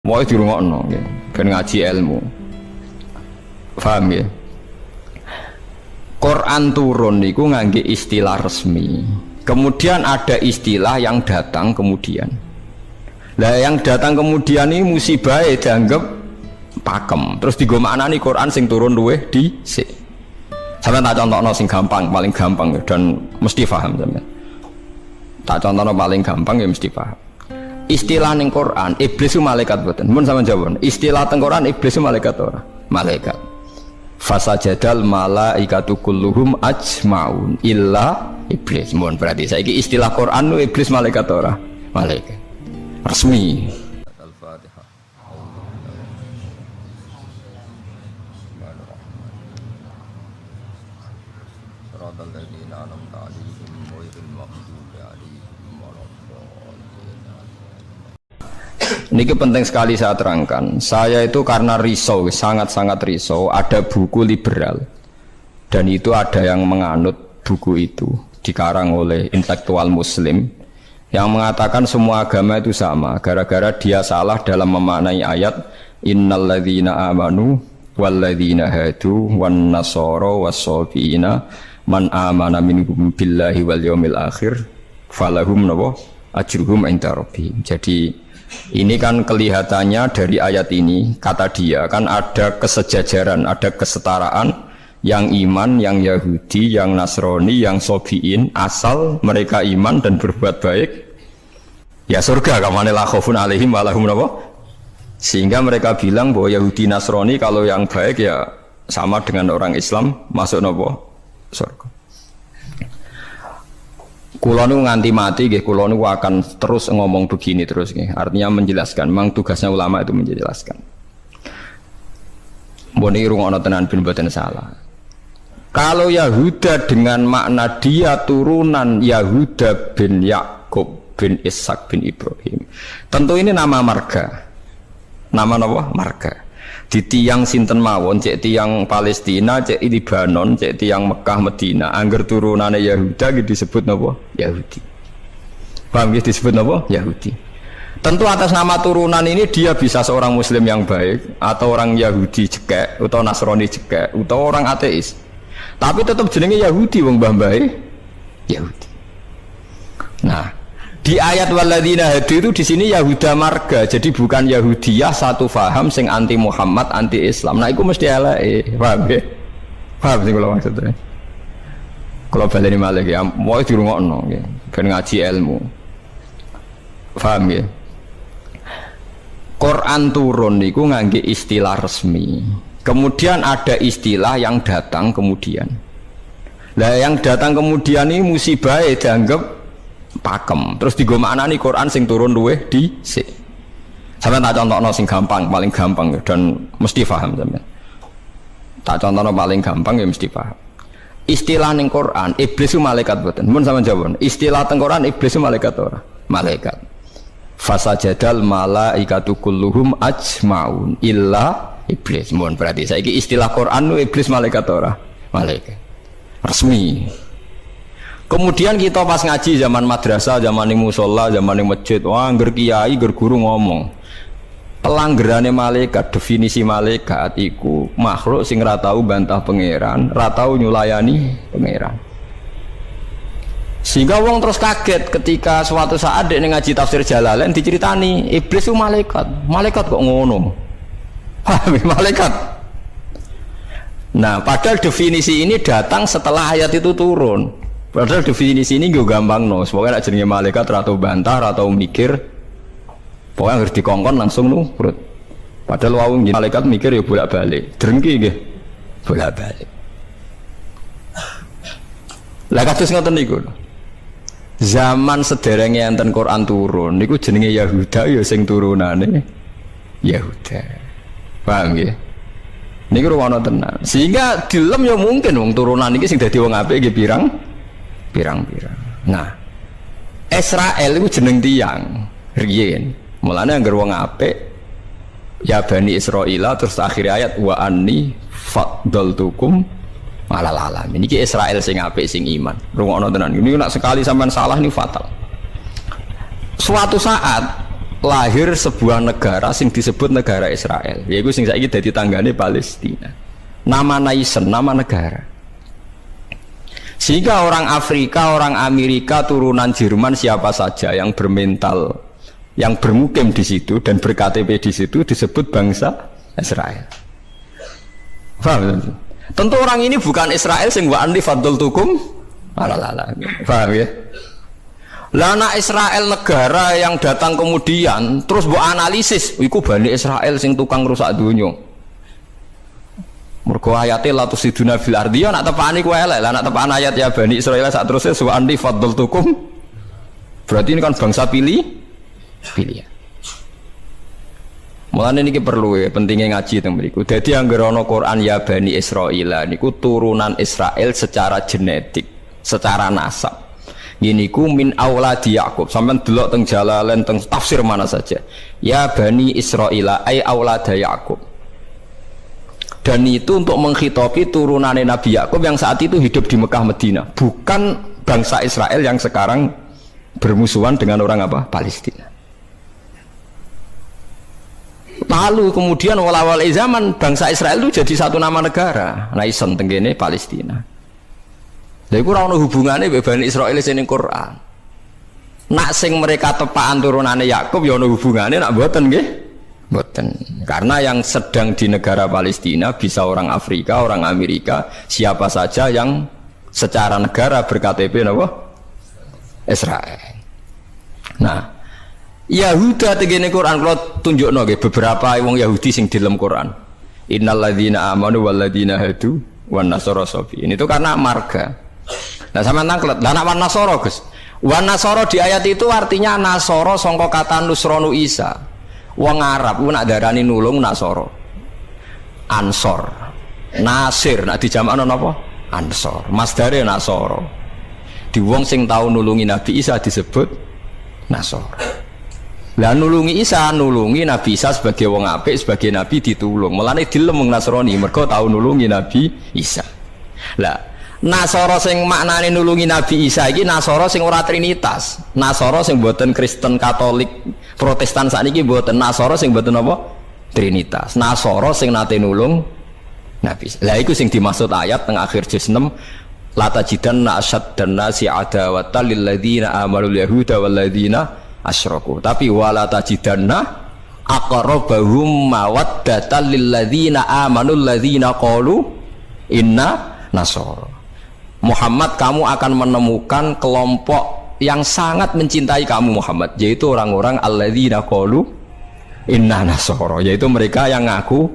Mau dirungokno nggih, ben ngaji ilmu. Paham ya? Quran turun niku ngangge istilah resmi. Kemudian ada istilah yang datang kemudian. Lah yang datang kemudian ini musibah dianggap pakem. Terus digo maknani Quran sing turun luweh dhisik. Sampeyan tak contohno sing gampang, paling gampang dan mesti paham sampeyan. Tak contohno paling gampang ya mesti paham. Istilah ning Quran iblis itu malaikat boten. Mun sampeyan jawab. Istilah teng Quran iblis itu malaikat ora? Malaikat. Fasajadal malaikatu kulluhum ajmaun illa iblis. Mun berarti saiki istilah Quran itu iblis malaikat ora? Malaikat. Resmi. Al-Fatihah. Shiratal ladzina an'amta 'alaihim ghairil maghdubi 'alaihim waladdallin. Ini penting sekali saya terangkan. Saya itu karena risau, sangat-sangat risau. Ada buku liberal dan itu ada yang menganut buku itu, dikarang oleh intelektual Muslim yang mengatakan semua agama itu sama. Gara-gara dia salah dalam memaknai ayat innalladzina amanu walladzina hadu wan nasara was-sabiina man amana minhum billahi wal yaumil akhir falahum ajruhum inda rabbihim. Jadi ini kan kelihatannya dari ayat ini, kata dia kan ada kesejajaran, ada kesetaraan yang iman, yang Yahudi, yang Nasrani, yang Sobiin, asal mereka iman dan berbuat baik ya surga. Kamane la khaufun alaihim wa lahum sehingga mereka bilang bahwa Yahudi Nasrani kalau yang baik ya sama dengan orang Islam masuk surga. Kulo nu nganti mati nggih, kulo nu akan terus ngomong begini terus nggih. Artinya menjelaskan, memang tugasnya ulama itu menjelaskan. Mbone rungokno tenan ben mboten salah. Kalau Yahuda dengan makna dia turunan Yahuda bin Yakub bin Ishak bin Ibrahim, tentu ini nama marga. Nama napa? Marga. Di tiang sinten mawon, cek tiang Palestina, cek Libanon, cek tiang Mekah Medina, angger turunane Yahuda gitu disebut napa? Yahudi. Paham gitu disebut napa? Yahudi. Tentu atas nama turunan ini dia bisa seorang Muslim yang baik, atau orang Yahudi cekek, atau Nasrani cekek, atau orang ateis. Tapi tetap jenenge Yahudi wong mbah-mbahe Yahudi. Nah, di ayat walladzina hadu itu di sini Yahuda marga, jadi bukan Yahudiyah satu faham sing anti Muhammad, anti Islam. Nah, itu mesti eleke, paham ya? Paham sing kula maksudnya. Kalau baleni malih ya, mau dirungokno nggih, ben ngaji ilmu. Paham ya? Quran turun niku ngangge istilah resmi. Kemudian ada istilah yang datang kemudian. Lah yang datang kemudian ini musibah dianggap pakem. Terus digo maknani Quran sing turun luweh dhisik. Sampeyan tak contohno sing gampang, paling gampang dan mesti paham sampeyan. Tak contohno paling gampang ya mesti paham. Istilah ning Quran iblis itu malaikat boten. Mun sampeyan jawab. Istilah teng Quran iblis itu malaikat ora? Malaikat. Fasajadal malaikatu kulluhum ajmaun illa iblis. Mun berarti saiki istilah Quran itu iblis malaikat ora? Malaikat. Resmi. Kemudian kita pas ngaji zaman madrasah, zaman di musola, zaman di masjid, wah angger kiai, angger guru ngomong pelanggerane malaikat, definisi malaikat iku makhluk sing ra tau bantah pangeran, ra tau nyulayani pangeran. Sehingga wong terus kaget ketika suatu saat dek ngaji tafsir Jalalain diceritani iblis itu malaikat. Malaikat kok ngono? Malaikat. Nah, padahal definisi ini datang setelah ayat itu turun. Padahal definisi ini gue gampang no, pokoknya nak jenenge malaikat atau bantah atau mikir, pokoknya harus dikongkon langsung nurut. Padahal wawung malaikat mikir ya bolak balik, drengki gitu, bolak balik. Lah kados ngoten niku. Zaman sederenge enten Quran turun, niku jenenge Yahuda ya sing turunane Yahuda. Paham nggih? Niku ruwono tenan. Sehingga dilem ya mungkin wong turunan iki sing dadi wong apik nggih pirang-pirang. Nah, Israel itu jeneng tiang riyen. Mulane anggere wong apik ya Bani Israila terus akhir ayat wa anni faddaltukum alal alamin. Niki Israel sing apik sing iman. Rungokno tenan. Ini nak sekali sampean salah ini fatal. Suatu saat lahir sebuah negara sing disebut negara Israel. Yaiku sing saiki dadi tanggane Palestina. Nama nation, nama negara. Sehingga orang Afrika, orang Amerika, turunan Jerman siapa saja yang bermental, yang bermukim di situ dan berKTP di situ disebut bangsa Israel. Paham? Tentu orang ini bukan Israel sing wa anni faddaltukum alala. Paham ya? Lah anak Israel negara yang datang kemudian terus mbok analisis, iku Bani Israel sing tukang rusak dunya. Mergo ayate la tusiduna fil ardi ya nak tepani ku elek. Lah nak tepan ayat ya Bani Israil sak terusé wa anni faddaltukum. Berarti ini kan bangsa pilihan. Mulane niki perlu ya pentingnya ngaji teng mriku. Dadi anggere ana Quran ya Bani Israil niku turunan Israel secara genetik, secara nasab. Ini ku min auladi Yakub. Sampeyan delok teng Jalalain teng tafsir mana saja. Ya Bani Israila ay aulada Yakub. Dan itu untuk menghitopi turunannya Nabi Yakub yang saat itu hidup di Mekah Medina, bukan bangsa Israel yang sekarang bermusuhan dengan orang apa? Palestina. Lalu kemudian awal-awal zaman bangsa Israel itu jadi satu nama negara, nation tenggene Palestina. Lha iku ora ono hubungane mbek Bani Israil sing ning Quran. Nak sing mereka tepaan turunane Yakub ya ono hubungane, nak mboten nggih? Mboten. Karena yang sedang di negara Palestina bisa orang Afrika, orang Amerika, siapa saja yang secara negara berKTP napa? Israel. Nah, Yahuda tegene Quran kalau tunjukno nggih beberapa wong Yahudi sing di dalam Quran. Innalladzina amanu walladzina hadu wan nasara safi. Ini itu karena marga. Nah sama nangklet, lah nak wan nasara Gus. Wan nasara di ayat itu artinya nasara sangka kata nusronu Isa. Wong Arab ku nak darani nulung nasara. Ansor. Nasir nak dijamakno napa? Ansor. Masdare nasara. Di wong sing tau nulungi Nabi Isa disebut nasara. Lah nulungi Isa, nulungi Nabi Isa sebagai wong apik, sebagai nabi ditulung. Mulane dilem wong Nasrani mergo tau nulungi Nabi Isa. Lah Nasara sing maknane nulungi Nabi Isa iki Nasara sing ora trinitas. Nasara sing mboten Kristen Katolik Protestan sakniki mboten. Nasara sing mboten apa? Trinitas. Nasara sing nate nulung Nabi Isa. Lah iku sing dimaksud ayat teng akhir juz 6 la tajidanna asyaddan nasi adawatan lil ladzina amanu yahuda wal ladzina asyraku. Tapi wala tajidanna aqrabahum mawaddatan lil ladzina amanu alladzina qalu inna nasara. Muhammad, kamu akan menemukan kelompok yang sangat mencintai kamu Muhammad, yaitu orang-orang alladzina qalu inna nasara, yaitu mereka yang ngaku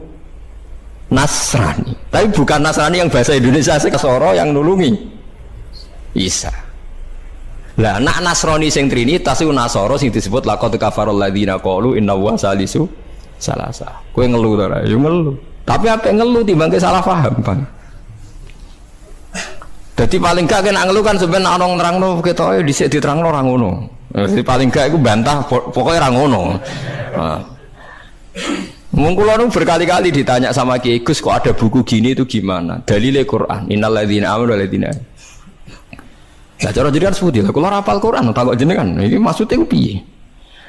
Nasrani. Tapi bukan Nasrani yang bahasa Indonesia Nasara yang nulungi Isa. Lah nak Nasrani sing trinitas iku Nasara sing disebut laqad kafarul ladzina qalu inna wa salisu salasa. Kowe ngelu to ora? Ya ngelu. Tapi apa ngelu timbang salah paham, Bang. Jadi paling gak kena ngeluh kan sebenarnya orang nerangno ketoke dhisik diterangno ora ngono. Jadi paling gak iku bantah pokoknya ora ngono. Mung kula nu berkali-kali ditanya sama Kiai Gus kok ada buku gini itu gimana? Dalile Quran, innal ladzina amanu wal ladzina. Lah cara jenengan sepundi? Lah kula hafal Quran takok jenengan. Iki maksude ku piye?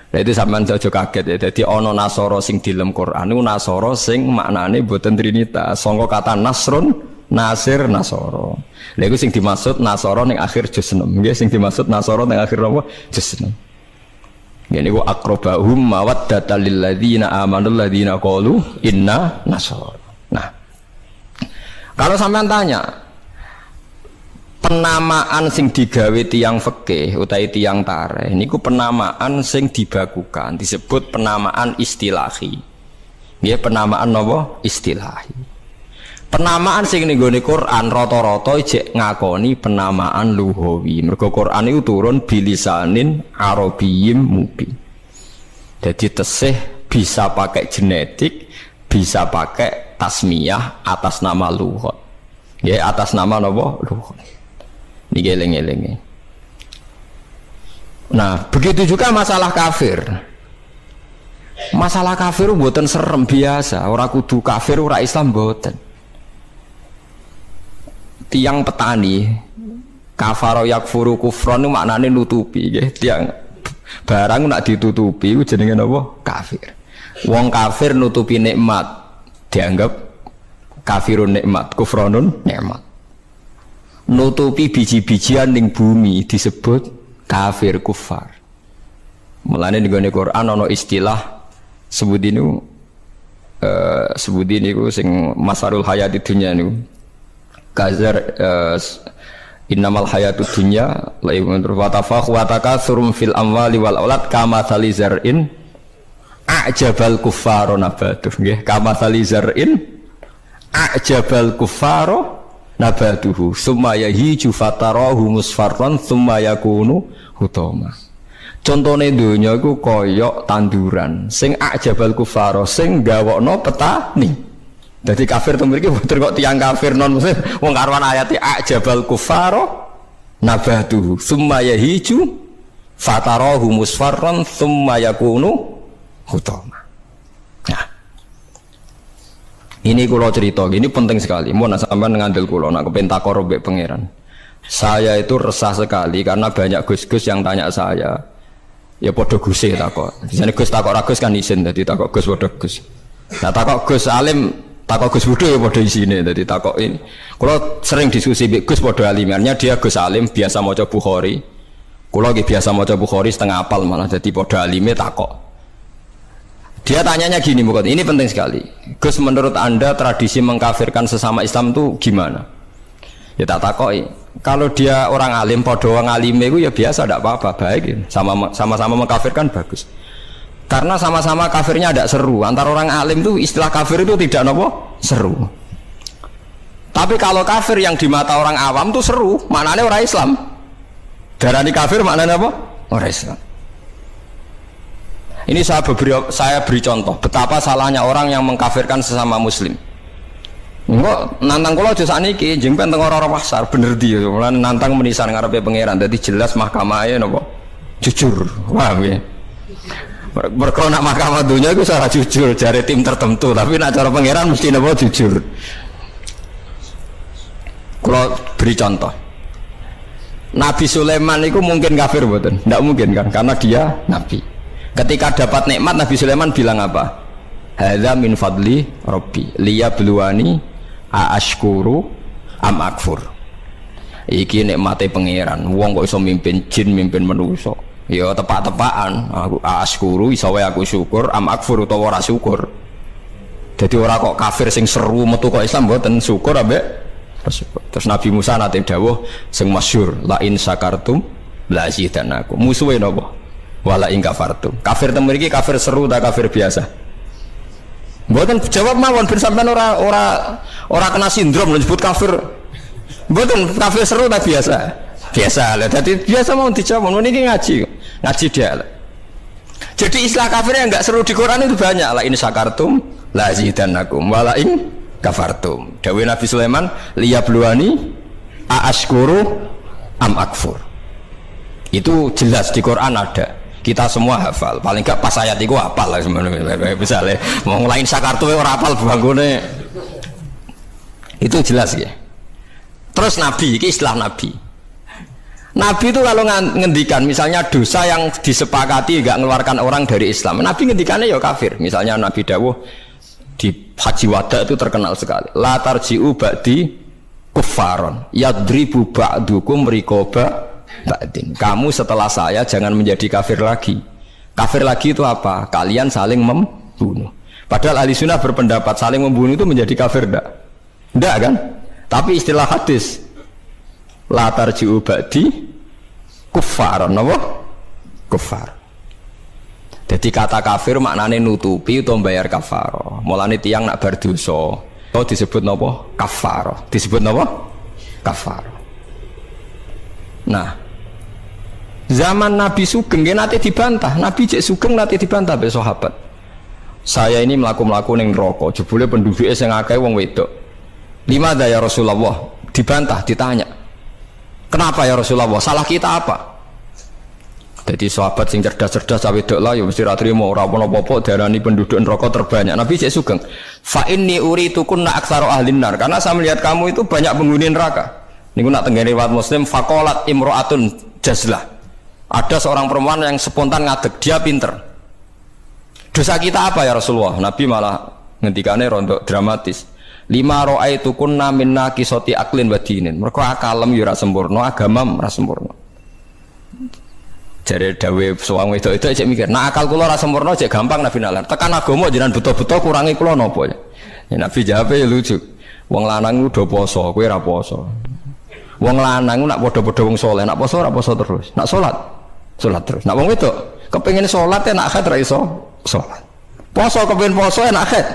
Lah itu sampean aja kaget ya. Dadi ana nasara sing di dalam Quran niku nasara sing maknane boten trinitas. Sangka kata nasrun, nasir, nasara. Lha iku sing dimaksud nasara ning akhir juz 6. Nggih sing dimaksud nasara ning akhir apa? Juz 6. Ngene iku aqrabahum mawaddatan lil ladzina amanu ladzina qalu inna nasara. Nah. Kalau sampean tanya penamaan sing digawe tiyang fikih utawi tiyang tarikh niku penamaan sing dibakukan disebut penamaan istilahi. Nggih penamaan napa? Istilahi. Penamaan sing ning gone Quran rata-rata ijek ngakoni penamaan lughawi. Mergo Quran iku turun bilisanin arabiyyim mubin. Jadi tesih bisa pakai genetik, bisa pakai tasmiyah atas nama lughat. Ya atas nama napa? Lughat. Niki eling-elinge. Nah, begitu juga masalah kafir. Masalah kafir mboten serem biasa, ora kudu kafir ora Islam mboten. Tiang petani kafaro yakfuru kufron itu maknanya nutupi ya. Tiang Barang nak ditutupi ku jenenge napa? Kafir. Wong kafir nutupi nikmat dianggap kafirun nikmat, kufranun nikmat. Nutupi biji-bijian ning bumi disebut kafir kufar. Mulane ning Quran ana istilah sebut ini ku sing masarul hayati dunya niku. Kazar innamal hayatud dunya laibun wa tafakh wa takatsurum fil amwali wal aulad kama salizar'in a'jabal kuffara nabatuh nggih kama salizar'in a'jabal kuffara nabatuhu summa yahiju fatarahu musfarran summa yakunu hutama. Contone donya iku kaya tanduran sing a'jabal kuffara sing gawokno petani. Dadi kafir to mriki boten kok tiyang kafir non muslim wong karuan ayate a'jabal kuffara nabatuhu summa yahiju fatarahu musfarran summa yakunu hutama. Nah, ini kula cerita, ini penting sekali. Mun sampean ngandel kula nak kepen takor mbek pangeran. Saya itu resah sekali karena banyak gus-gus yang tanya saya. Ya padha guse takok. Disane Gus takok ra Gus kan isin dadi takok Gus padha Gus. Nah takok Gus alim, takok Gus Budhe ya padha isine dadi takok ini. Kula sering diskusi mbek Gus padha alimannya dia Gus alim biasa maca Bukhari. Kula nggih biasa maca Bukhari setengah apal malah dadi padha alime takok. Dia tanyanya gini, bukan ini penting sekali. Gus, menurut Anda tradisi mengkafirkan sesama Islam itu gimana? Ya tak takoi. Kalau dia orang alim, podo orang alim itu ya biasa, tidak apa-apa, baik. Ya. Sama-sama mengkafirkan bagus. Karena sama-sama kafirnya tidak seru. Antara orang alim itu istilah kafir itu tidak nopo seru. Tapi kalau kafir yang di mata orang awam itu seru, maknanya orang Islam. Darani kafir maknanya apa? Orang Islam. Ini saya beri contoh betapa salahnya orang yang mengkafirkan sesama muslim. Enggak nantang kula aja sakniki njeng penteng ora-ora pasar bener di mulane nantang menisan ngarepe pangeran dadi jelas mahkamahe napa jujur. Wah piye. Mergo nak mahkamah dunya iku ora jujur jare tim tertentu tapi nak cara pangeran mesti napa jujur. Kula beri contoh. Nabi Sulaiman itu mungkin kafir mboten? Ndak mungkin kan karena dia nabi. Ketika dapat nikmat Nabi Sulaiman bilang apa? Hadza min fadli Rabbi liyabluwani aashkuru am akfur. Iki nikmate pangeran. Wong kok iso mimpin jin, mimpin manusa. Ya tepak-tepakan. Aku aashkuru iso wae aku syukur, am akfur utawa ora syukur. Jadi ora kok kafir sing seru metu kok Islam mboten syukur ambek syukur. Terus Nabi Musa nate dawuh sing masyhur la in syakartum la zidanakum. Musuhe napa? Wala ing kafartum. Kafir teng mriki kafir seru ta kafir biasa? Mboten jawab mawon ben sampean ora kena sindrom nyebut kafir. Mboten kafir seru ta biasa? Biasa lah. Dadi biasa mau dijawab niki ngaji dia. Jadi istilah kafir yang enggak seru di Quran itu banyak. La in syakartum la zidanakum wala ing kafartum. Dawuh Nabi Sulaiman liyabluwani aashkuru am akfur. Itu jelas di Quran ada. Kita semua hafal, paling enggak pas ayat itu hafal lah sebenarnya. Misalnya mau ngelain sakartu orang hafal bangunnya itu jelas ya. Terus Nabi, ini istilah Nabi. Nabi itu kalau ngendikan misalnya dosa yang disepakati enggak mengeluarkan orang dari Islam, Nabi ngendikannya ya kafir. Misalnya Nabi dawuh di Haji Wada itu terkenal sekali. La tarji'u ba'di kuffaron yadribu ba'dukum riqaba ba'din. Kamu setelah saya jangan menjadi kafir lagi. Kafir lagi itu apa? Kalian saling membunuh. Padahal ahli sunnah berpendapat saling membunuh itu menjadi kafir enggak kan? Tapi istilah hadis la tarji'u ba'di kuffaron apa? Kuffar. Jadi kata kafir maknanya nutupi atau bayar kafarah. Mulane tiyang nak berdosa atau disebut napa? Kafarah. Disebut napa? Kafarah. Nah, zaman Nabi Sugeng nanti dibantah. Nabi cek Sugeng nanti dibantah be sahabat. Saya ini melaku-melaku ning neraka, jebule penduduknya sing akeh wong wedok. Lima ya Rasulullah, dibantah, ditanya. Kenapa ya Rasulullah? Salah kita apa? Jadi sahabat sing cerdas-cerdas cawe wedok lah ya mesti ra trimo ora apa-apa darani penduduk neraka terbanyak. Nabi cek Sugeng, "Fa inni uritukunna aktsaru ahlin nar." Karena saya melihat kamu itu banyak penghuni neraka. Niku nak tenggene riwayat Muslim faqalat imro'atun jazlah. Ada seorang perempuan yang spontan ngadeg, dia pinter. Dosa kita apa ya Rasulullah? Nabi malah ngendikane rondo dramatis. 5 ra'aitu kunna minna qisati aklin wa dinin. Mergo akalem yo ora sempurna, agamam ora sempurna. Jare dawe suwang wedok itu cek mikir, nah akal kula ora sempurna cek gampang Nabi nalar. Tekan agama jenengan buta-buta kurangi kula napa ya? Ya Nabi jawab ya lucu. Wong lanang udah poso, kowe ora poso. Wong lanang nak padha-padha wong saleh, nak poso ora poso terus. Nak salat terus. Nak wong wedok kepengin salat nak akad ra iso salat. Poso kepengin poso nak akad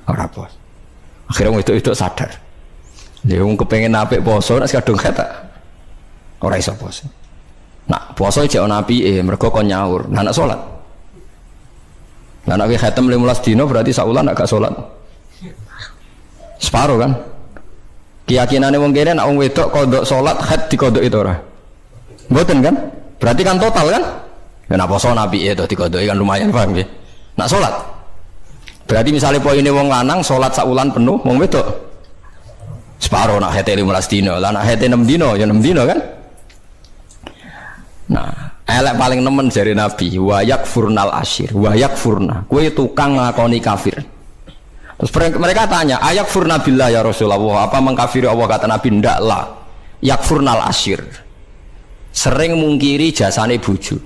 ora poso. Akhirnya wong wedok sadar. Lha wong kepengin apik poso nak kadung akad ora iso poso. Nak poso jek ana apike mergo kon nyaur. Nah nak salat. Nah nak khatam 15 dina berarti saulan nak gak salat. Separuh kan? Keyakinane wong kene nek wong wedok kodok salat haid dikodok itu ora. Mboten kan? Berarti kan total kan? Nek poso nabi itu dikodoki kan lumayan paham nggih. Nak salat. Berarti misalnya poine wong lanang salat sak wulan penuh, wong wedok separuh nak haid 15 dina. Lah nak haid 6 dina ya 6 dina kan? Nah, elek paling nemen jare nabi, wa yakfurnal asyir, wa yakfurna. Kowe tukang nglakoni kafir. Terus mereka tanya, ayak furna billah ya Rasulullah, apa mengkafiri Allah? Kata Nabi, ndak lah. Yakfurnal asyir, sering mungkiri jasane bojo.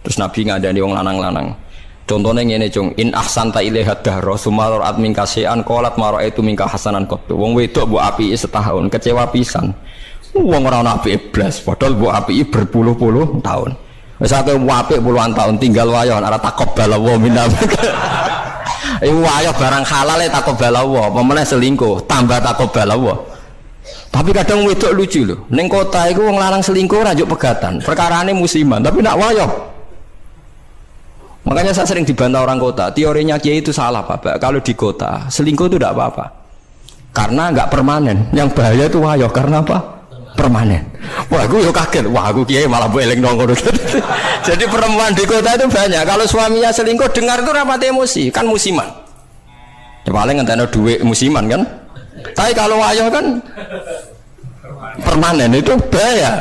Terus Nabi ngandani wong lanang-lanang. Contohnya ngene cung, in ahsanta ilaiha dahra sumaror at mingka sean qalat maro itu mingka hasanan qattu. Wong wedok mbok apiki setahun, kecewa pisan. Wong ora ana apike blas, padahal mbok apiki berpuluh-puluh tahun. Wis akeh apik puluhan tahun tinggal wayo ora taqabbal wa minna. Wayah barang halal ya takobal Allah, pemenang selingkuh tambah takobal Allah. Tapi kadang wedok lucu loh. Neng kota itu wong lanang selingkuh rajuk pegatan, perkarane musiman, tapi nak wayah. Makanya saya sering dibantah orang kota. Teorinya Kiai itu salah Pak. Kalau di kota selingkuh itu tidak apa-apa, karena nggak permanen. Yang bahaya itu wayah karena apa? Permanen. Wah, aku yo kaget. Wah, aku Kiai malah boleh nongol. Jadi perempuan di kota itu banyak. Kalau suaminya selingkuh, dengar itu rapat emosi, kan musiman. Ya paling ngenteni duit musiman kan. Tapi kalau wayo kan permanen, itu bahaya.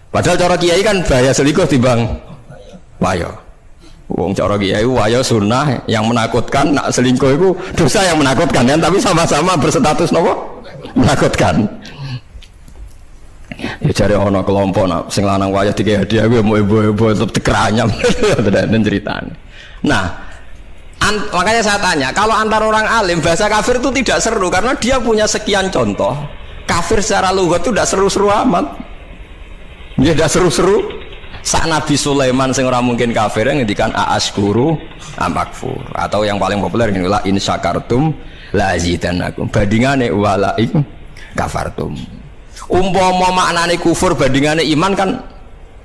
Padahal cara Kiai kan bahaya selingkuh timbang wayo. Wong cara Kiai wayo sunnah yang menakutkan, nak selingkuh itu dosa yang menakutkan kan, tapi sama-sama berstatus nopo menakutkan. Ya cari ono kelompok nak sing lanang wayah tiga hadiah gue mau ibu-ibu tetap dikeranyam dan ceritanya. Nah, makanya saya tanya, kalau antar orang alim bahasa kafir itu tidak seru karena dia punya sekian contoh. Kafir secara lughat itu tidak seru-seru amat. Dia tidak seru-seru. Sak Nabi Sulaiman sing ora mungkin kafir yang ngendikan aaskuru amakfur, atau yang paling populer ini la in syakartum la azidannakum. Bandingane wala in kafartum. Umpama maknane kufur bandingane iman kan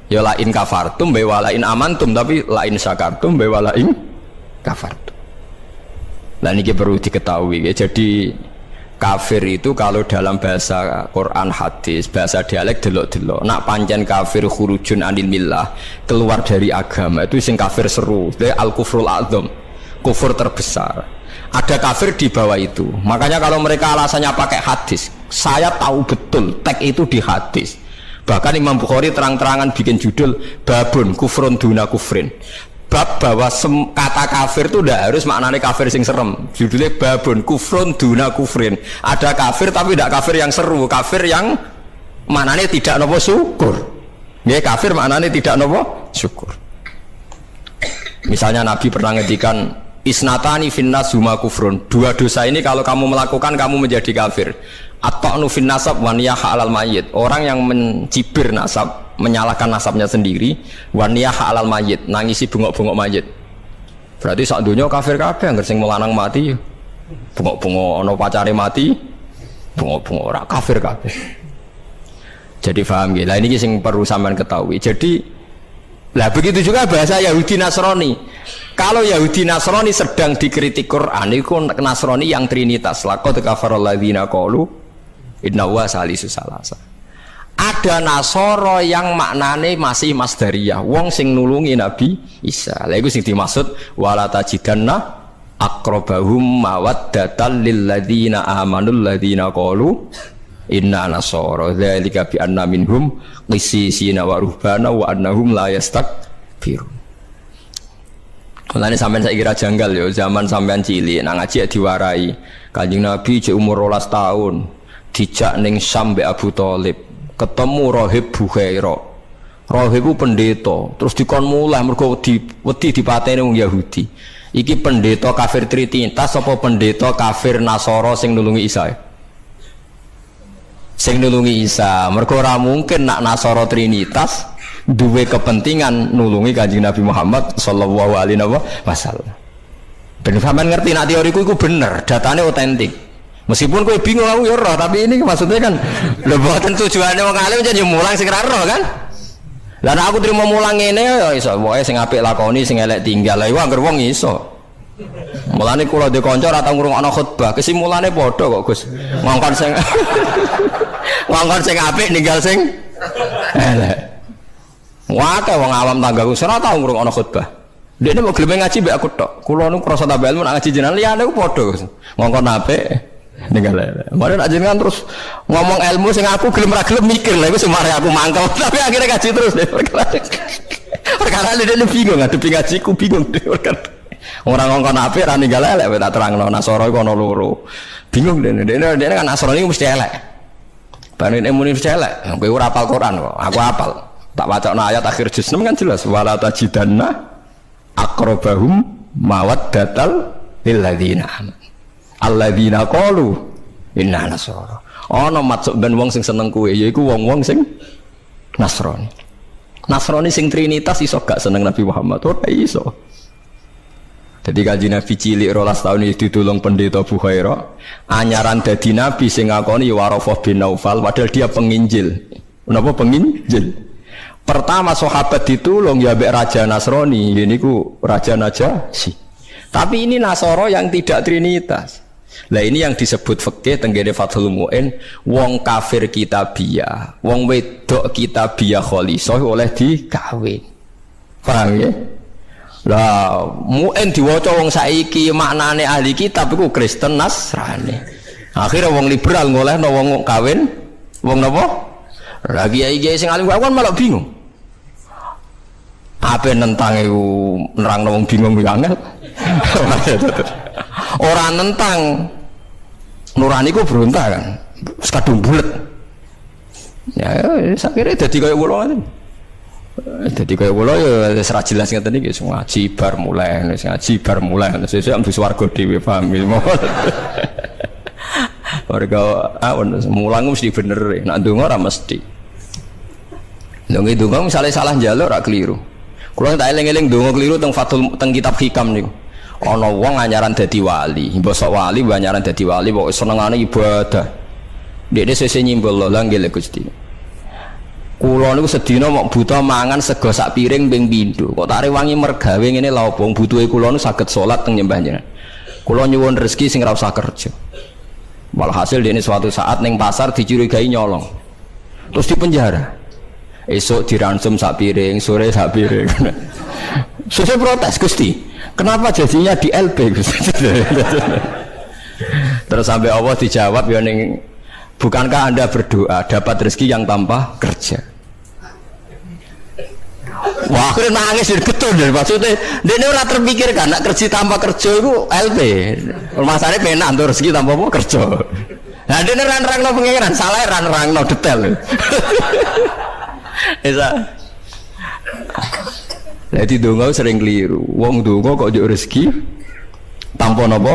ya lain kafartum be walain amantum, tapi lain syakartum be walain kafartum. Lah niki perlu diketahui ya. Jadi kafir itu kalau dalam bahasa Quran hadis, bahasa dialek delok-delok. Nak pancen kafir khurujun anil millah, keluar dari agama, itu sing kafir seru. Itu al kufrul adzam, kufur terbesar. Ada kafir di bawah itu. Makanya kalau mereka alasannya pakai hadis, saya tahu betul teks itu di hadis. Bahkan Imam Bukhari terang-terangan bikin judul babun kufrun duna kufrin. Bab bahwa kata kafir itu tidak harus maknanya kafir sing serem. Judulnya babun kufrun duna kufrin. Ada kafir tapi tidak kafir yang seru, kafir yang maknanya tidak nopo syukur. Ya kafir maknanya tidak nopo syukur. Misalnya Nabi pernah ngedikan isnatani finnas huma kufrun. Dua dosa ini kalau kamu melakukan kamu menjadi kafir. At-ta'nu fin nasab wa niyaha 'alal mayyit. Orang yang mencibir nasab, menyalahkan nasabnya sendiri, wa niyaha 'alal mayyit, nangisi bengok-bengok mayit. Berarti sak donya kafir kabeh anggere sing melanang mati. Bengok-bengok ana pacare mati, bengok-bengok ora kafir kabeh. Jadi paham nggih. Lah ini sing perlu sampean ketahui. Jadi lah begitu juga bahasa Yahudi Nasrani. Kalau Yahudi Nasrani sedang dikritik Quran, itu Nasrani yang trinitas. Laqad kafaral ladzina qalu inna huwa salisu salasa. Ada Nasoro yang maknane masih masdariyah, wong sing nulungi Nabi Isa. Lha iku sing dimaksud wala tajidanna aqrabahum mawaddatan lil ladzina amanul ladzina qalu inna nasara dzalika bi anna minhum qissisina wa ruhbana wa annahum la yastakbirun. Mulane sampean saiki kira janggal ya zaman sampean cilik nang ngaji diwarai Kanjeng Nabi cek umur 12 tahun dijak ning Syam mbek Abu Thalib ketemu Rahib Bukhaira. Rahib ku pendeta terus dikon mulai mergo wedi dipateni wong Yahudi. Iki pendeta kafir Trinitas apa pendeta kafir Nasara sing nulungi Isa? Sing nulungi Isa. Mergo ora mungkin nak Nasara Trinitas duwe kepentingan nulungi Kanjeng Nabi Muhammad sallallahu alaihi wasallam. Ben sampean ngerti nak teoriku iku bener, datane otentik. Meskipun kowe bingung aku ya roh, tapi ini maksudnya kan lho mboten tujuane wong alim jan yo mulang sing ra roh kan. Lah nek aku trimo mulang ngene ya iso, pokoke sing apik lakoni, sing elek tinggal. Lah iku anggere wong iso. Mulane kula ndek kanca ora tau ngrungokno khutbah, kesimulane padha kok Gus. Ngongkon sing ngongkon sing apik ninggal sing elek. Wae wong awam tanggaku ora tau ngrungokno khutbah. Dekne mau gelem ngaji mbek aku tok. Kula nu krasa tambah ilmu nak ngaji jenengan liyane ku padha Gus. Ngongkon apik ninggal elek. Mare nak jenengan terus ngomong ilmu sing aku gelem ra gelem mikir lha iku semare aku mangkel. Tapi akhirnya ngaji terus deh. Perkara dekne bingung ngadepi ngajiku bingung deh. Orang ngongkon apik ra ninggal elek tak terangno Nasara iku ana loro. Bingung dekne kan Nasara iki mesti elek. Bareng muni mesti elek. Kowe ora hafal Quran kok. Aku hafal. Tak wacana ayat akhir juz 6 kan jelas wala tajidanna aqrabahum mawaddatal lil ladzina alladzina qalu inna nasara. Ana maksud ben wong sing seneng kowe yaiku wong-wong sing Nasrani. Nasrani sing Trinitas iso gak seneng Nabi Muhammad ora iso. Jadi Kanjeng Nabi cilik 12 tahun itu ditulung pendeta Bukhaira, anyaran dadi nabi sing ngakoni Warafah bin Naufal padahal dia penginjil. Menapa penginjil? Pertama sahabat ditulung ya mbek raja Nasrani, ini ku raja Najasyi. Tapi ini Nasara yang tidak Trinitas. Lah ini yang disebut fikih tenggene Fathul Mu'in, wong kafir kitabiyah, wong wedok kitabiyah khalisah oleh dikawin. Paham ya? Lah Mu'in diwaca wong saiki maknane ahli kitab iku Kristen Nasrani. Akhirnya wong liberal ngolehno wong kawin wong napa? Lagi kiai sing alim kan malah bingung. Apa nentang iku nerangno wong bingung ku angel. Ora nentang nurani ku berontak kan. Wis kadung bulet. Ya sakire dadi kaya kula ngoten. Dadi kaya kula ya wis ra jelas ngeten iki ngaji bar mulai, ngaji bar mulai. Sesuk ambu swarga dhewe paham iki. Warga mulang mesti bener, nak ndonga ora mesti. Lha nggih ndonga misale salah njaluk ora keliru. Kula tak eling-eling ndonga keliru teng Fathul teng kitab Hikam niku. Ana wong anyaran dadi wali, mbosok wali anyaran dadi wali kok senengane ibadah. Dekne sesuk nyimbol lha nggih Gusti. Kula niku sedina mok buta mangan sego sak piring ping pindho. Kok tak rewangi mergawe ngene lha opo butuhe kula niku saged salat teng nyembah jenengan. Kula nyuwun rezeki sing ora usah kerja. Walhasil dia ini suatu saat neng pasar dicurigai nyolong, terus di penjara. Esok diransum sak piring, sore sak piring. Saya protes Gusti, kenapa jadinya di LP Gusti? Terus sampai Allah dijawab ya neng, bukankah Anda berdoa dapat rezeki yang tanpa kerja? Wah akhirnya nangis betul deh maksudnya dia ini orang terpikirkan nak kerja tanpa kerja itu LP masalahnya penak untuk rezeki tanpa apa kerja. Nah dia ini ran-rang no pengiran salah ran-rang no detail bisa jadi donga sering keliru wong donga kok juk rezeki tanpa apa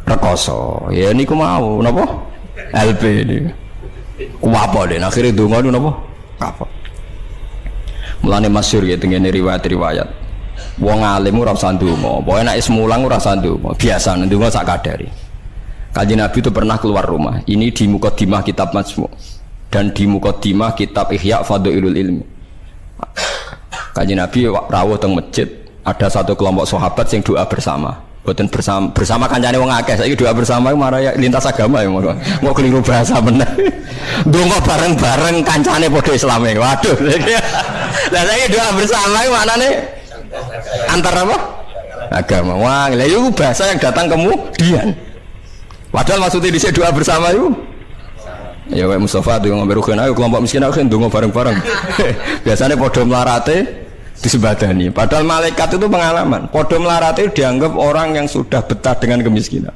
rekoso ya ini ku mau apa LP ini ku apa deh akhirnya donga itu apa apa. Mulane masyhur ya tengene riwayat-riwayat. Wong alim ora usah ndonga, pokoke nek semulang ora usah ndonga, biasa ndonga sak kadare. Kanjeng Nabi itu pernah keluar rumah. Ini di Muqaddimah kitab Majmu' dan di Muqaddimah kitab Ihya Fadhailul Ilmi. Kanjeng Nabi rawuh teng masjid, ada satu kelompok sahabat yang doa bersama. Boten bersama kancane wong akeh. Saiki doa bersama marah ya lintas agama ya monggo. Mau keliru bahasa bener. Donga bareng-bareng kancane padha Islame. Waduh. Lah saiki doa bersama iki maknane antar apa? Agama. Wah, lha iku bahasa yang datang kemudian. Padahal maksudnya dhisik doa bersama itu Ya kayak Mustafa tuh ngambil rugen, ayo kelompok miskin aku ndonga bareng-bareng. Biasanya podo melarate disebadani. Padahal malaikat itu pengalaman. Podo melarate dianggap orang yang sudah betah dengan kemiskinan.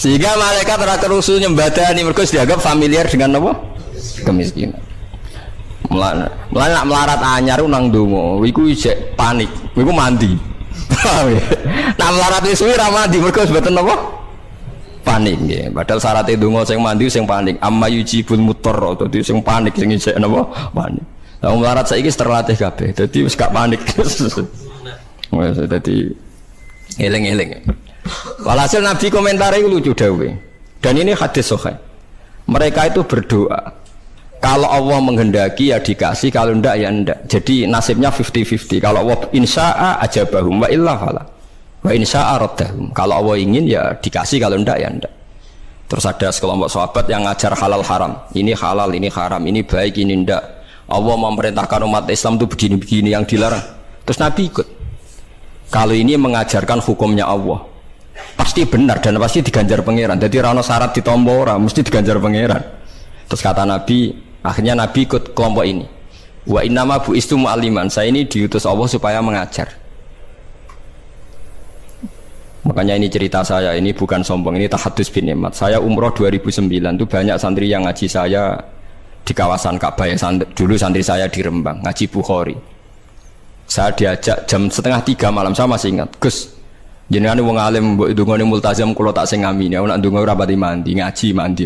Sehingga malaikat ora kerusu nyembadani mergo dianggap familiar dengan apa? Kemiskinan. Mulane nak melarat anyar nang ndonga, iku isek panik, iku mandi. Nak melarat wis suwi ra mandi mergo mboten apa? Panik nggih. Padahal syarat ndonga sing mandi sing panik. Amma yujibul mutarra, dadi sing panik sing isek napa? Panik. Lah melarat saiki terlatih kabeh. Dadi wis gak panik. Wes dadi eling-eling. Walhasil Nabi komentari lucu dawuhe. Dan ini hadis sahih. Mereka itu berdoa. Kalau Allah menghendaki ya dikasih, kalau enggak ya enggak. Jadi nasibnya 50-50. Kalau Allah insya'a ajabahum wa illa fala. Wa insya'a raddahum. Kalau Allah ingin ya dikasih, kalau enggak ya enggak. Terus ada sekelompok sahabat yang ngajar halal haram. Ini halal, ini haram, ini baik, ini enggak. Allah memerintahkan umat Islam itu begini-begini yang dilarang. Terus Nabi ikut. Kalau ini mengajarkan hukumnya Allah, pasti benar dan pasti diganjar pangeran. Jadi rano syarat ditompo ora, mesti diganjar pangeran. Terus kata Nabi, akhirnya Nabi ikut kelompok ini. Wa innama bu'istu mu'alliman. Saya ini diutus Allah supaya mengajar. Makanya ini cerita saya, ini bukan sombong, ini tahadus bin nikmat. Saya umroh 2009 itu banyak santri yang ngaji saya di kawasan Ka'bah ya. Dulu santri saya di Rembang, ngaji Bukhari. Saya diajak jam 2:30 malam, saya masih ingat. Gus, jenengan wong alim mbok ndongane multazam kula tak sing ngami. Nek ndonga ora pati mandi, ngaji mandi.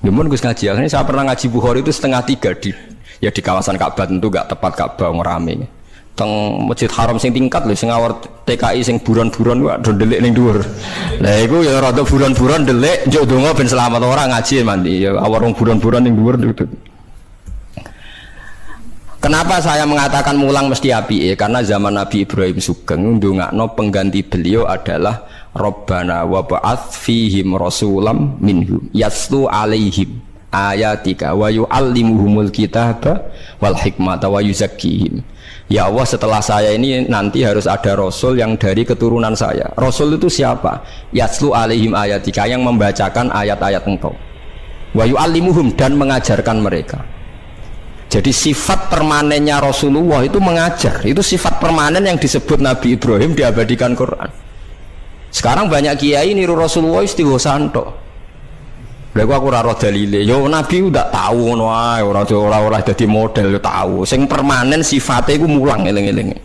Namun Gus ngaji, akhirnya saya pernah ngaji Bukhari itu 2:30 di kawasan Ka'bah, tentu gak tepat Ka'bah ngerame. Teng Masjid Haram sing tingkat lho, sing awar TKI sing buron-buron wae do ndelik ning dhuwur. Lah iku ya rada buron-buron ndelik njuk donga ben selamat ora ngaji mandi. Ya awar wong buron-buron ning dhuwur. Kenapa saya mengatakan mulang mesti api? Karena zaman Nabi Ibrahim Sugeng ndongakno pengganti beliau adalah Rabbana wa ba'ats fihim rasulam minhum yaslu alaihim ayatika wa yu'allimuhumul kitaba wal hikmata wa yuzakkihim. Ya Allah, setelah saya ini nanti harus ada rasul yang dari keturunan saya. Rasul itu siapa? Yaslu alaihim ayatika, yang membacakan ayat-ayat engkau. Wa yu'allimuhum, dan mengajarkan mereka. Jadi sifat permanennya Rasulullah itu mengajar. Itu sifat permanen yang disebut Nabi Ibrahim diabadikan Quran. Sekarang banyak kiai niru Rasulullah istighosah. Lha aku ora roh dalile. Yo Nabi udah tahu ngono ae, ora dadi model yo tahu. Sing permanen sifate iku mulang eling-eling.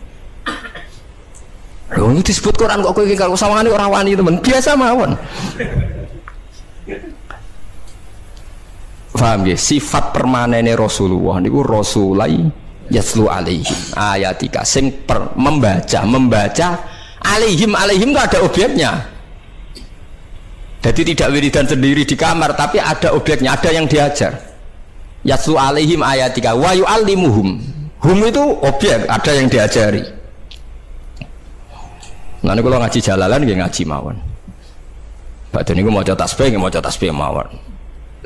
Lho ini disebut Quran kok kowe iki karo sawangane ora wani temen. Biasa mawon. Paham ya? Sifat permanene Rasulullah niku rasulai yaslu alaihim ayatika, sing membaca alaihim itu ada objeknya. Jadi tidak wiridan sendiri di kamar, tapi ada objeknya, ada yang diajar. Yaslu alaihim ayatika wa yu'allimuhum. Hum itu objek, ada yang diajari. Nah ini kalau ngaji jalalan nggih ngaji mawon. Badhe niku maca tasbih mawon.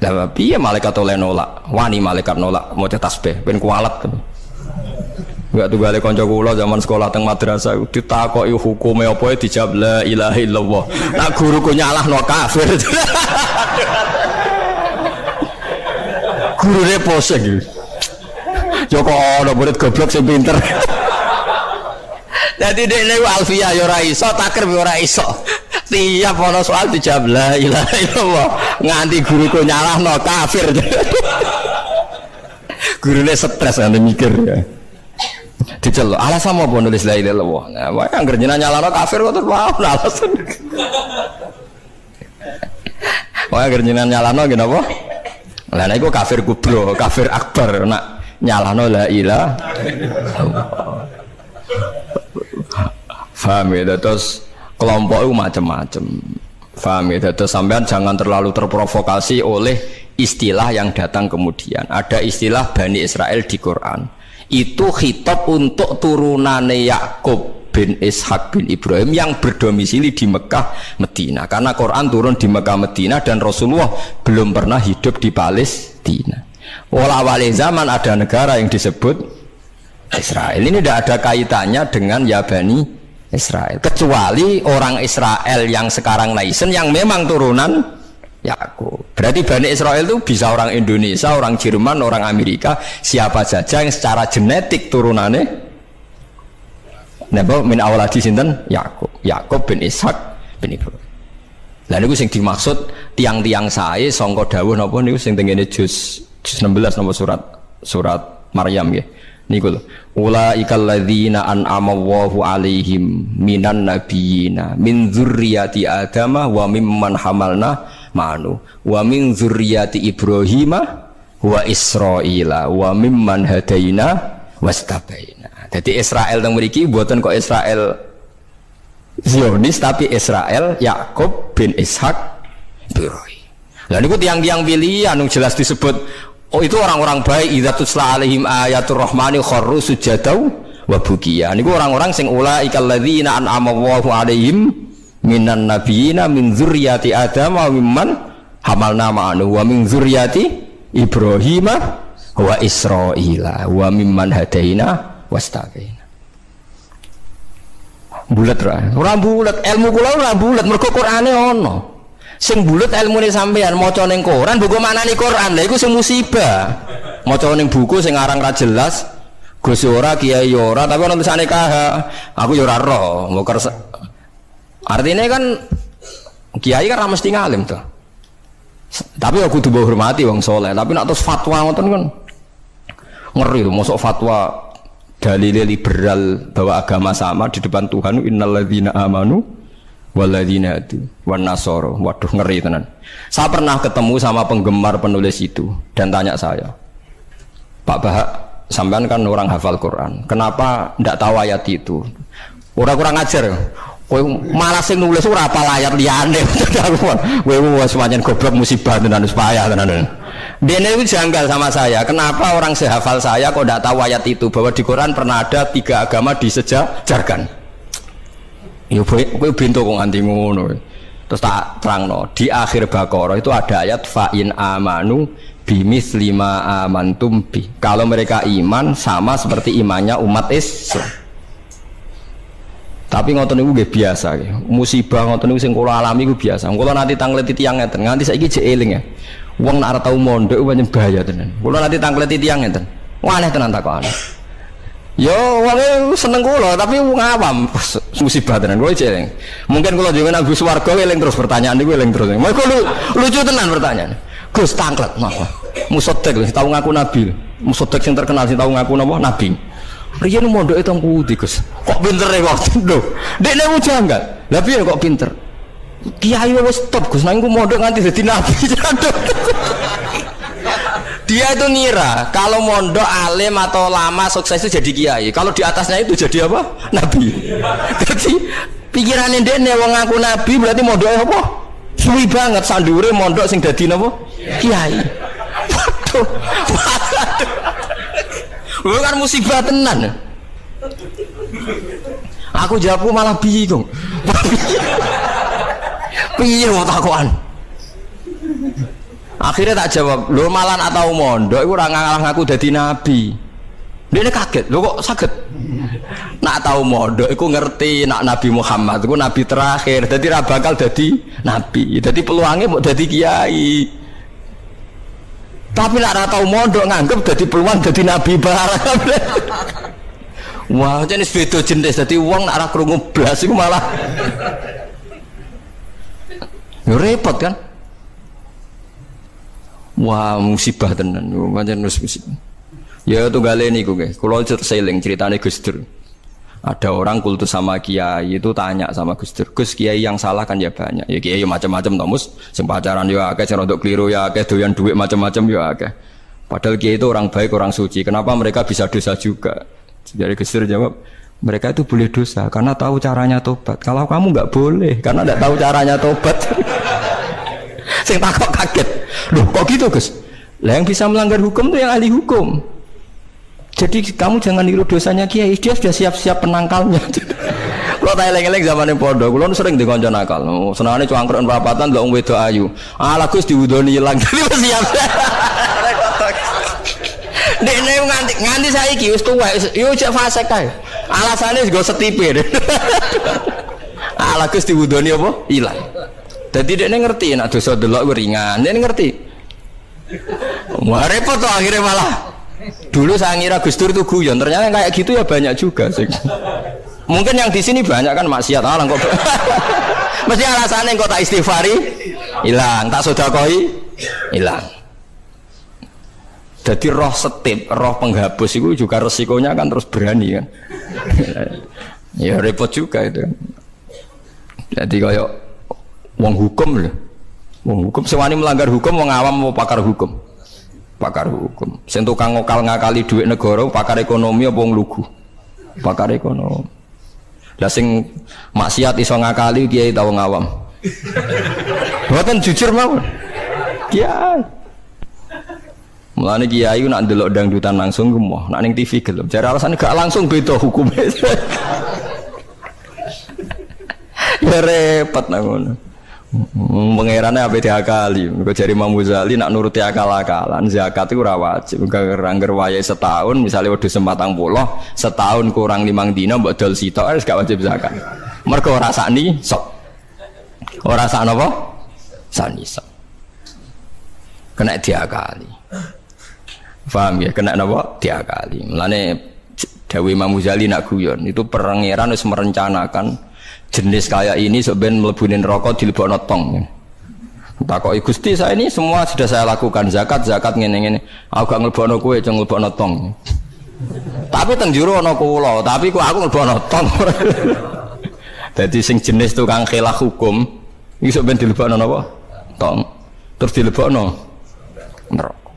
Lah piye malaikat oleh nolak? Wani malaikat nolak maca tasbih ben kualat. Enggak tunggale kanca kula zaman sekolah teng madrasah ditakoki hukume apa dijawab la ilaha illallah. Nak guruku nyalahno kafir. Gurune poseng iki. Yo kok ana murid goblok sing pinter. Dadi dekne alfiyah yo ora iso, takrib yo ora iso. Tiap ana soal dijawab la ilaha illallah. Nganti guruku nyalahno kafir. Gurune stres ngene mikir ya. Dicelok alasan apa nulis la ilaha illallah. Nah, wae anggere jenengan nyalano kafir kok terus wae alasan. Wae anggere jenengan nyalano nggih napa? Lah nek iku kafir kubro, kafir akbar nak nyalano la ilaha illallah. Paham ya, terus kelompok itu macam-macam. Paham ya, terus sampean jangan terlalu terprovokasi oleh istilah yang datang kemudian. Ada istilah Bani Israel di Quran. Itu khitab untuk turunane Yakub bin Ishak bin Ibrahim yang berdomisili di Mekah, Medina. Karena Quran turun di Mekah, Medina dan Rasulullah belum pernah hidup di Palestina. Awal zaman ada negara yang disebut Israel. Ini tidak ada kaitannya dengan ya Bani Israel. Kecuali orang Israel yang sekarang naisen yang memang turunan Yakub. Berarti Bani Israel itu bisa orang Indonesia, orang Jerman, orang Amerika, siapa saja yang secara genetik turunannya napa min awladi sinten Yakub. Yakub bin Ishak bin Ibrahim. Lah niku sing dimaksud tiang-tiang sae sangka dawuh napa niku sing tengene juz 16 napa surat Maryam nggih. Niku lho. Ulaikal ladzina an'ama Allahu 'alaihim minan nabiyina min dzurriyyati Adam wa mimman hamalna ma'nu wa min dzurriyyati Ibrahim wa Israila wa mimman hadaina wastabaina. Jadi Israel teng mriki mboten kok Israel Zionis tapi Israel Yakub bin Ishak Ibrahim. Lah niku tiang-tiang pilihan anu jelas disebut oh itu orang-orang baik idza tusla alaihim ayatul rahmani kharru sujadau wa bukiya. Niku orang-orang sing ulaikal ladzina an'ama Allahu alaihim minan nabiyina min dzurriyyati Adam wa mimman hamalna ma'anu wa min dzurriyyati Ibrahim wa Israila wa mimman hadaina wastabaina. Bulat ora bulat ilmu kula ora bulat mergo Qur'ane ono. Sing bulet ilmune sampean maca ning koran buku maknane Quran lha iku sing musibah. Maca ning buku sing aran ra jelas, Gus ora kiai ora tapi ana tulisane KH. Aku ya ora roh, artinya kan kiai kan mesti ngalim to. Tapi aku kudu hormati wong saleh, tapi nek terus fatwa ngoten kan ngeri lho, mosok fatwa dalil liberal bahwa agama sama di depan Tuhan innalladzina amanu waladina itu wan nasoro. Waduh ngeri tenan. Saya pernah ketemu sama penggemar penulis itu dan tanya saya, Pak Bahak, sampean kan orang hafal Quran, kenapa ndak tahu ayat itu? Kurang ajar. Kowe malah sing nulis ora apal ayat liyane. Kowe wis pancen goblok musibah tenan wis payah tenan. Dene itu janggal sama saya. Kenapa orang sehafal saya kok ndak tahu ayat itu bahwa di Quran pernah ada 3 agama disejajarkan? Ya kowe bento kok nganti ngono. Terus tak terangno, di akhir Baqarah itu ada ayat fa in amanu bimitsli ma amantum bi. Kalau mereka iman sama seperti imannya umat Islam. Tapi ngoten niku nggih biasa nggih. Musibah ngoten niku sing kula alami iku biasa. Kula nanti tangleti tiyang ngeten, nganti saiki jek eling ya. Wong nek arep tau mondok pancen bahaya tenan. Kula nanti tangleti tiyang ngeten. Wah aneh tenan takokane. Yo wong seneng kula tapi wong awam musibah tenan kowe jeleng. Mungkin kula jenengan Gus Warga eling terus pertanyaan niku eling terus. Mergo lucu tenan pertanyaan. Gus tanglet napa? Musoddek sing tau ngaku nabi. Musoddek sing terkenal sing tau ngaku napa nabi. Riyen mondoke teng pundi Gus? Kok pintere kok lho. Dekne ku janggal. Lah piye kok pinter? Kiai wis top Gus nang ku mondok nganti dadi nabi. Dia itu ngira kalau mondok alim atau lama sukses itu jadi kiai. Kalau di atasnya itu jadi apa? Nabi. Jadi pikirannya dia nih wong ngaku nabi berarti mondoknya apa? Suwi banget sandure mondok sing dadi napa? Kiai. Waduh. Bukan musibah tenan. Aku jawabku malah bingung. Piye mau takokan? Akhirnya tak jawab, lho malan atau mondok iku ora ngalah ngaku dadi nabi. Dene kaget, lho kok saged? Nak tahu mondok iku ngerti nak Nabi Muhammad iku nabi terakhir, dadi ra bakal dadi nabi. Dadi peluangnya mau dadi kiai. Tapi nak ora tahu mondok nganggep dadi peluang dadi nabi barang. Wah, jenis beda jenis dadi wong nak ora krungu blas iku malah yo repot kan? Wah musibah tenan, macam musibah. Ya tunggale niku nggih. Kula seling ceritane Gus Dur. Ada orang kultus sama kiai itu tanya sama Gus Dur, Gus kiai yang salah kan ya banyak. Ya kiai macam-macam Thomas, sing pacaran ya akeh, sing rodok keliru ya akeh, doyan duit macam-macam ya akeh. Padahal kiai itu orang baik, orang suci. Kenapa mereka bisa dosa juga? Jadi Gus Dur jawab, mereka itu boleh dosa karena tahu caranya tobat. Kalau kamu nggak boleh karena nggak tahu caranya tobat. Sing takok kaget. Loh kok gitu Gus? Lah yang bisa melanggar hukum itu yang ahli hukum. Jadi kamu jangan niru dosanya kiai, dia sudah siap-siap penangkalnya. Kalau tak eleng-eleng zaman yang pondok, kalau sering dikonco nakal. Senangnya cuangkron perapatan, lo wedok ayu. Ah Gus diudoni hilang, jadi siap. Dene nganti saiki wis tuwek, yo cek fase kae. Alasane go setipe. Ah Gus diudoni apa? Hilang. Dadi dekne ngerti nek dosa delok ringan. Dekne ngerti. Wah repot tuh akhirnya malah. Dulu saya ngira Gus Dur itu guyon, ternyata kayak gitu ya banyak juga sih. Mungkin yang di sini banyak kan maksiat alang kok. Mesti alasannya kok tak istighfari hilang, tak sedekoi hilang. Jadi roh setip, roh penghapus itu juga resikonya kan terus berani kan. Ya repot juga itu. Jadi kayak wong hukum loh. Wong hukum sewani melanggar hukum, wong awam mau pakar hukum. Pakar hukum. Sing tukang ngokal ngakali duit negara, pakar ekonomi apa wong lugu? Pakar ekonomi. Lah sing maksiat iso ngakali kiai ta wong awam. Mboten jujur mawon. Kiai. Mulane kiai nak ndelok dangdutan langsung gemoh, nak ning TV gelem. Jare alasane gak langsung beda hukume. Ya repot nang ngono. Pangerane ape diakali. Mergo jare Imam Ghazali nak nuruti akal-akalan, zakat iku ora wajib. Angger wayahe setahun, misalnya wedhus 40, setahun kurang 5 dina mbok dol sitok wis gak wajib zakat. Mergo ora sakni sok. Ora sak napa? Sakni sok. Kena diakali. Paham ya, kena napa diakali. Mulane dawuh Imam Ghazali nak guyon itu pangeran wis merencanakan jenis kayak ini sebenarnya melebunin rokok dilebokno tong. Takoki Gusti, saya ini semua sudah saya lakukan, zakat ngene-ngene. Aku gak nglebokno kowe, ceng nglebokno tong. Tapi teng jero ana kula, tapi kok aku nglebokno tong. Dadi sing jenis tukang khilaf hukum iki sok ben dilebokno napa? Tong. Terus dilebokno neraka.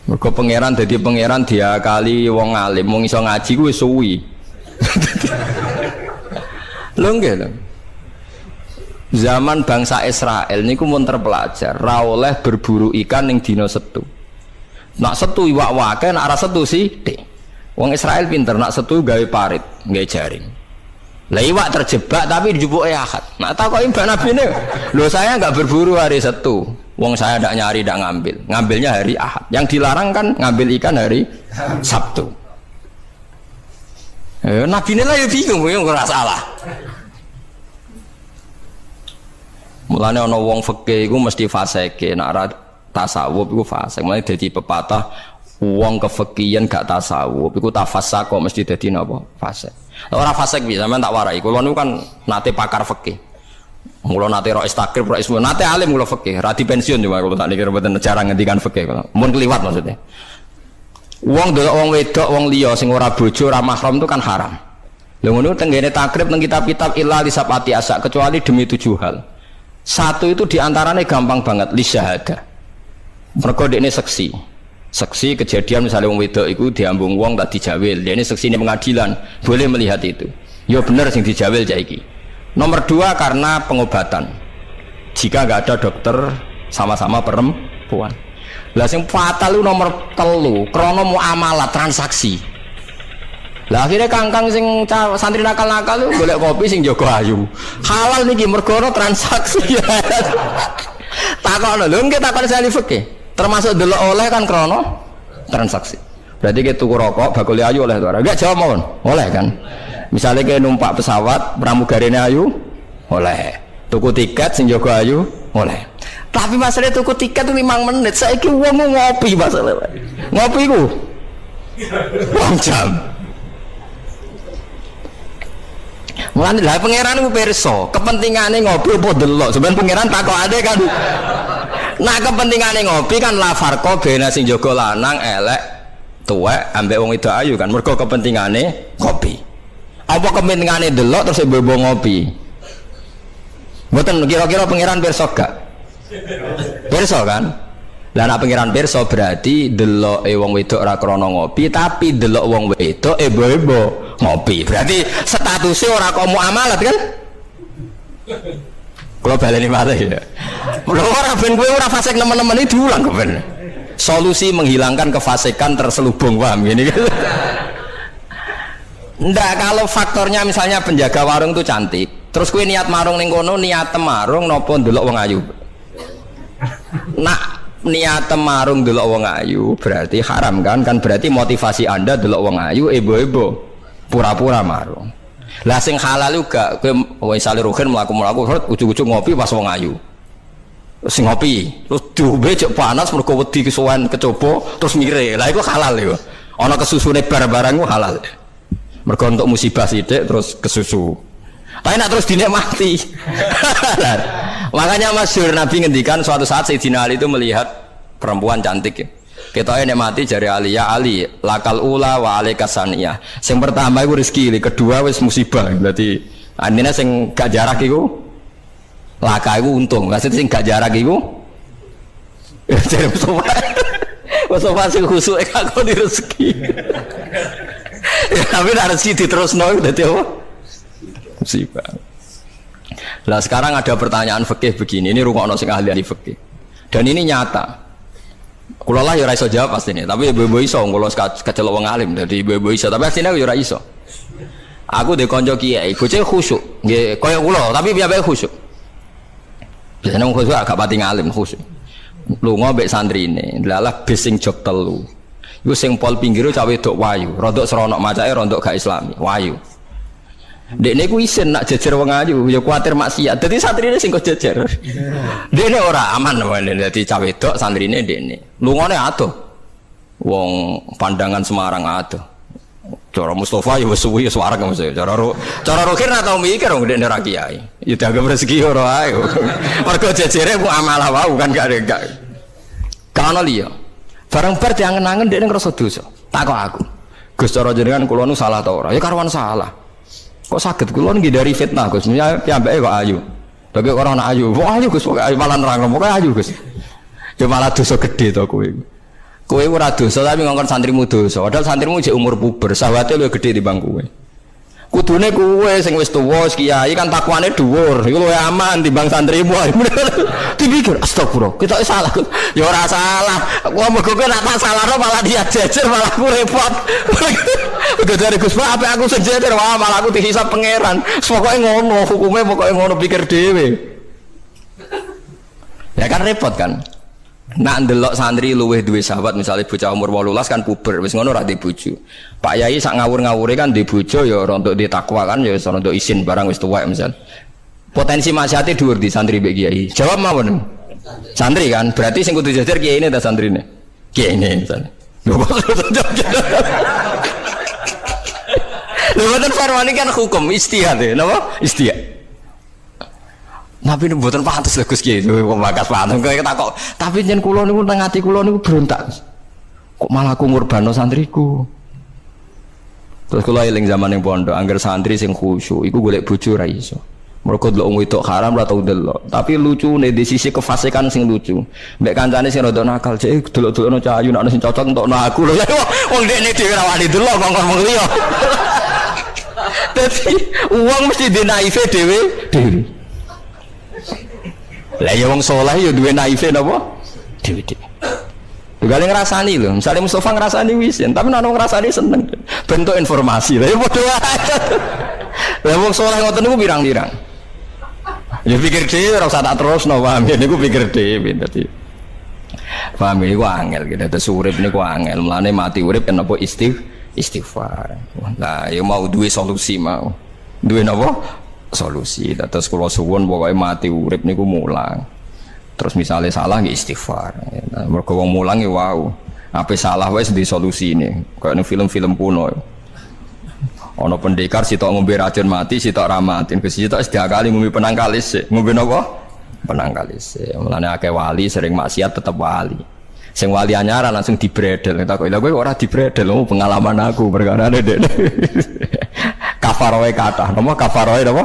Mergo pangeran dadi pangeran diakali wong alim, wong iso ngaji kuwi suwi. Lho nggih lho. Zaman bangsa Israel niku mun terpelajar, ra oleh berburu ikan ning dina Setu. Nak Setu iwak wake, nak ora Setu sithik. Wong Israel pinter, nak Setu gawe parit, gawe jaring. Lah iwak terjebak tapi dijupuke Ahad. Nak takoki mbak nabine, lho saya enggak berburu hari Setu. Wong saya ndak nyari, ndak ngambil. Ngambilnya hari Ahad. Yang dilarang kan ngambil ikan hari Sabtu. Nabi ini lah ya bingung, ya nggak salah. Mulanya ono wong fikih, gue mesti faseke, nak tasawuf, gue fasek. Mulanya jadi pepatah, wong kefikihan gak tasawuf, gue tafasak kok mesti jadi napa fasek. Orang fasek bisa, men tak warai. Kalau nu kan nate pakar fikih, mulo nate rois takrib, rois mu, nate alim mulo fikih, rati pensiun juga kalau tak dikira betul jarang ngendikan fikih, kalau mun keliwat maksudnya. Wong delok wong wedok wong liya sing ora bojo ora mahram itu kan haram. Lha ngono tenggene takrib nang kitab-kitab illa lisapati asak kecuali demi 7 hal. Satu itu diantaranya gampang banget li syahadah. Mergo dekne seksi. Seksi kejadian misalnya wong wedok iku diambung wong tak dijawil. Dekne seksi ning pengadilan boleh melihat itu. Ya bener sing dijawil saiki. Nomor 2 karena pengobatan. Jika enggak ada dokter sama-sama perempuan. Lah sing fatal itu nomor 3 krana muamalah transaksi. Lah akhirnya kangkang sing santri nakal-nakal itu golek kopi sing jaga ayu. Halal niki mergo transaksi. Takokno lho nggih takon sali fikih. Termasuk delok oleh kan krana transaksi. Berarti ke tuku rokok bakul ayu oleh to ora? Enggak jawab mawon. Oleh kan. Misalnya ke numpak pesawat pramugarine ayu oleh. Tuku tiket sing jaga ayu oleh. Tapi masalah tuku tiket itu 5 menit. Saiki wong ngopi masalah. Ngopi ku 2 jam. Mulane lha pangeran ku pirsa, kepentingane ngopi apa delok. Sampeyan pangeran takokane kan. Nah kepentingane ngopi kan la farqa bena sing jaga lanang elek tuwek ambek wong wedok ayu kan. Mergo kepentingane ngopi. Apa kepentingane delok terus mbok ngopi? Mboten kira-kira pangeran pirsa gak? Pirsa kan? Lah nek pangeran pirsa berarti deloke wong wedok ora krana ngopi, tapi delok wong wedok ebo-ebo ngopi. Berarti statusnya ora kok muamalat kan? Kalau baleni malih ya. Lho ora ben kowe ora fasik nemen-nemen iki diulang kok ben. Solusi menghilangkan kefasikan terselubung, paham gini kan? Ndak, kalau faktornya misalnya penjaga warung itu cantik, terus kowe niat marung ning kono, niat marung napa ndelok wong ayu. Nak niat marung delok wong ayu berarti haram kan? Kan berarti motivasi Anda delok wong ayu ebo-ebo pura-pura marung. Lah sing halal juga kowe misale rugen mlaku-mlaku ujug-ujug ngopi pas wong ayu. Sing ngopi, terus diombe cek panas mergo wedi kesuwen kecoba terus mire. Lah iku halal iku. Ana kesusune bar-barang ku halal. Mergo untuk musibah sithik terus kesusu. Tapi nak terus dinikmati. Makanya masyhur Nabi ngendikan suatu saat Sayyidina Ali itu melihat perempuan cantik ya. Kita nikmati jari Ali, ya Ali, lakal ula wa alaikas saniyah. Sing pertama iku rezeki, kedua wis musibah. Berarti artinya sing gak jarak iku laka iku untung. Maksud sing gak jarak iku jare Mustafa sing khusuk kok di rezeki. Ya, tapi nek rezeki diterusno dadi apa? Musibah. Lah sekarang ada pertanyaan fikih begini, ini rungokno sing ahli fikih. Dan ini nyata. Kula lah ya ora iso jawab pastine, tapi ibu-ibu iso kula kecelok wong alim, dadi ibu-ibu iso, tapi asline ya ora iso. Aku de kanca kiai, bocah khusyuk, nggih kaya kula, tapi piye khusyuk. Biasane wong khusyuk agak pati ngalim khusyuk. Lunga mbek santrine, lalah bis sing jog telu. Iku sing pol pinggire cah wedok wayu, rodok seronok macake rodok gak islami, wayu. Dekne ku isin nak jejer wong ayu, ya kuwatir maksiat. Dadi santrine sing kok jejer. Dekne ora aman wae dadi cah wedok santrine dekne. Lungane adoh. Wong pandangan Semarang adoh. Cara Mustafa ya wis suwi suwareg mesti. Cara rokir ora tau mikir wong dekne ra kiai. Ya dianggap rezeki ora ae. Mergo jejere ku amalah wae kan gak. Kana liya. Barang bar diangen-angen dekne ngrasa dosa. Takok aku. Gus cara jenengan kula nu salah ta ora? Ya karuan salah. Kok saged kula nggih dari fitnah Gus. Piyambake kok ayu. Bagi orang anak ayu. Wah ayu Gus, pokoke malah nerangno pokoke ayu Gus. Ya malah dosa gede to kowe. Kowe ora dosa tapi ngongkon santrimu dosa. Padahal santrimu jek umur puber, sawate luwih gede timbang kowe. Kudune kowe sing wis tuwa kiai kan takwane dhuwur. Iku luwih aman timbang santrimu. Dipikir astagfirullah, kita salah. Ya ora salah. Kowe mergo nek tak salahno malah dia jejer malah aku repot. Udah dari Gus Pak, apa aku sejajar, wah malah aku dihisap pangeran. Pokoknya ngono, hukumnya pokoknya ngono pikir dewe. Ya kan repot kan. Nak ndelok santri luweh duwe sahabat, misalnya bocah umur 18 kan puber, wis ngono ra di bojo. Pak Yai sak ngawur-ngawure kan di bojo ya untuk di takwa kan ya untuk izin barang wis tuwek misal. Potensi maksiate dhuwur di santri mbek kiai. Jawab mawon. Santri kan, berarti sing kudu jajar kiai ini ta santrine. Kiai ini misalnya. Lewatan farwani kan hukum istihad ya, napa? Istihad. Tapi ini buatan pantas lah Gus Kiai, pemakas pantas. Kita kok, tapi jen kulo niku teng ati kulo niku berontak. Kok malah aku ngurbano santriku. Terus kulo eling zaman yang pondok, angger santri sing khusyuk, iku golek bojo ra iso. Mergo delok wong wedok haram ra tau delok. Tapi lucune di sisi kefasikan sing lucu. Mbek kancane sing rada nakal, cek delok-delokno cah ayu nek ana sing cocok entokno aku lho. Wong dekne dhewe ra wani delok kok ngomong liya. Dadi uang mesti dinaife dhewe. Lah ya wong saleh ya duwe naife napa? Dhewe. Gale ngrasani lho, misale Mustafa ngrasani wisin, tapi nek ngrasani seneng. Bentuk informasi. Lah ya padha wae. Lah wong saleh ngoten niku pirang-pirang. Ya pikir dhewe ora usah tak terusno, paham ya niku pikir dhewe dadi. Paham niku angel gitu, terus urip niku angel. Mulane mati urip kenapa istighfar. Nah, ya mau duwe solusi mau. Duwe napa? Solusi. Terus kula suwun pokoke mati urip niku mulang. Terus misalnya salah nggih istighfar. Nah, mergo wong mulang ya wau. Ape salah wis di solusine. Kayak ning film-film kuno. Ana pendekar sitok ngombe racun mati, sitok ra mati. Sitok wis diakali ngombe penangkalis. Ngombe napa? Penangkalis. Mulane akeh wali sering maksiat tetep wali. Sing wali anyaran langsung dibredel. Tak kok lha kowe ora dibredel, pengalaman aku perkara ndek. Kafaroe kathah. Napa kafaroe napa?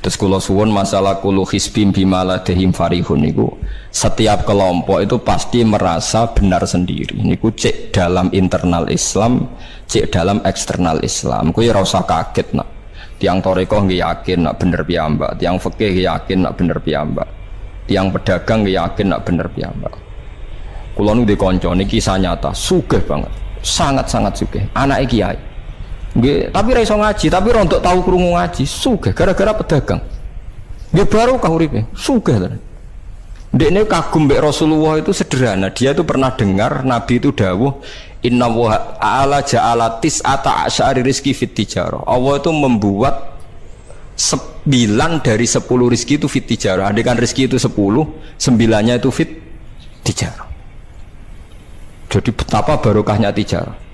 Terus kula suwun masalah kulu hisbim bimaladehim farihun niku setiap kelompok itu pasti merasa benar sendiri. Niku cek dalam internal Islam, cek dalam eksternal Islam. Kuwi ora usah kaget nak. Tiang toreko nggih yakin nak bener piyambak, tiang fikih yakin nak bener piyambak. Tiang pedagang yakin nak bener piyambak. Kula nu di kanca niki kisah nyata, sugih banget. Sangat-sangat sugih. Anake kiai. Nggih, tapi ra iso ngaji, tapi rontok tahu krungu ngaji, sugih gara-gara pedagang. Nggih baru kah uripe, sugih tenan. Ndekne kagum mbek Rasulullah itu sederhana, dia itu pernah dengar Nabi itu dawuh Inna wa ta'ala ja'ala tis'ata asyari rizki fit tijarah. Allah itu membuat 9 dari 10 rizki itu fit tijarah. Andaikan rizki itu 10, 9-nya itu fit tijarah. Jadi betapa barokahnya tijarah.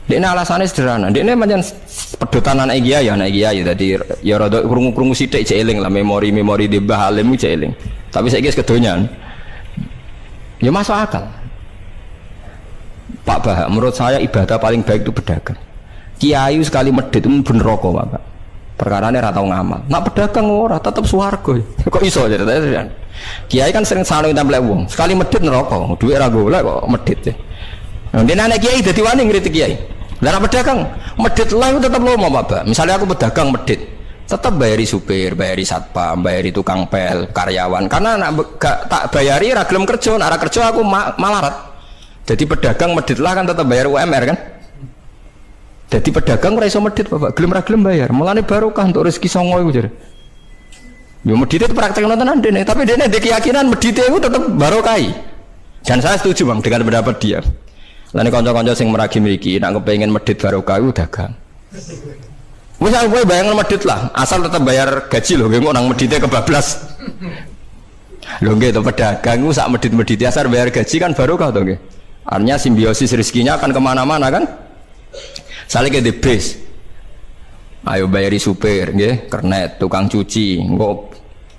Ini alasannya sederhana. Ini macam pedotan anak kiai, Tadi ya rada krungu-krungu sithik cek eling lah memori di Mbah Alim cek eling. Tapi saiki wis kedonyan. Ya masuk akal. Pak Bah, menurut saya ibadah paling baik itu berdagang. Kiai sekali medit itu bener rokok, Pak. Perkarane ra tau ngamal. Nak berdagang ora tetep swarga. Kok iso ceritanya? Kiai kan sering saling templek wong. Sekali medit neraka, duit ra golek kok medit. Nah, dene anak kiai dadi wani ngritik kiai. Lah nek pedagang medit lah tetep lomo, Pak. Misalnya aku pedagang medit, tetap bayari supir, bayari satpam, bayari tukang pel, karyawan. Karena nak tak bayari ra gelem kerja, nak ra kerja aku malarat. Jadi pedagang medit lah kan tetap bayar UMR kan. Jadi pedagang ora iso medit, Bapak. Gelem ra gelem bayar. Mulane barokah untuk rezeki songo iku jare. Yo medit itu praktek tenan dene, tapi dene ndek keyakinan medit itu tetap barokah. Dan saya setuju, Bang, dengan pendapat dia. Lan kanca-kanca sing meragi mriki nek kepengin medhit barokah iku dagang. Wis kowe bayang medhit lah, asal tetap bayar gaji lho, nggih kok nang medhite kebablas. Lho nggih to pedagang ku sak medhit-medhit asal bayar gaji kan barokah to nggih. Artinya simbiosis rezekinya akan kemana-mana kan. Saling ke bis. Ayo bayari supir nggih, kernet, tukang cuci, engko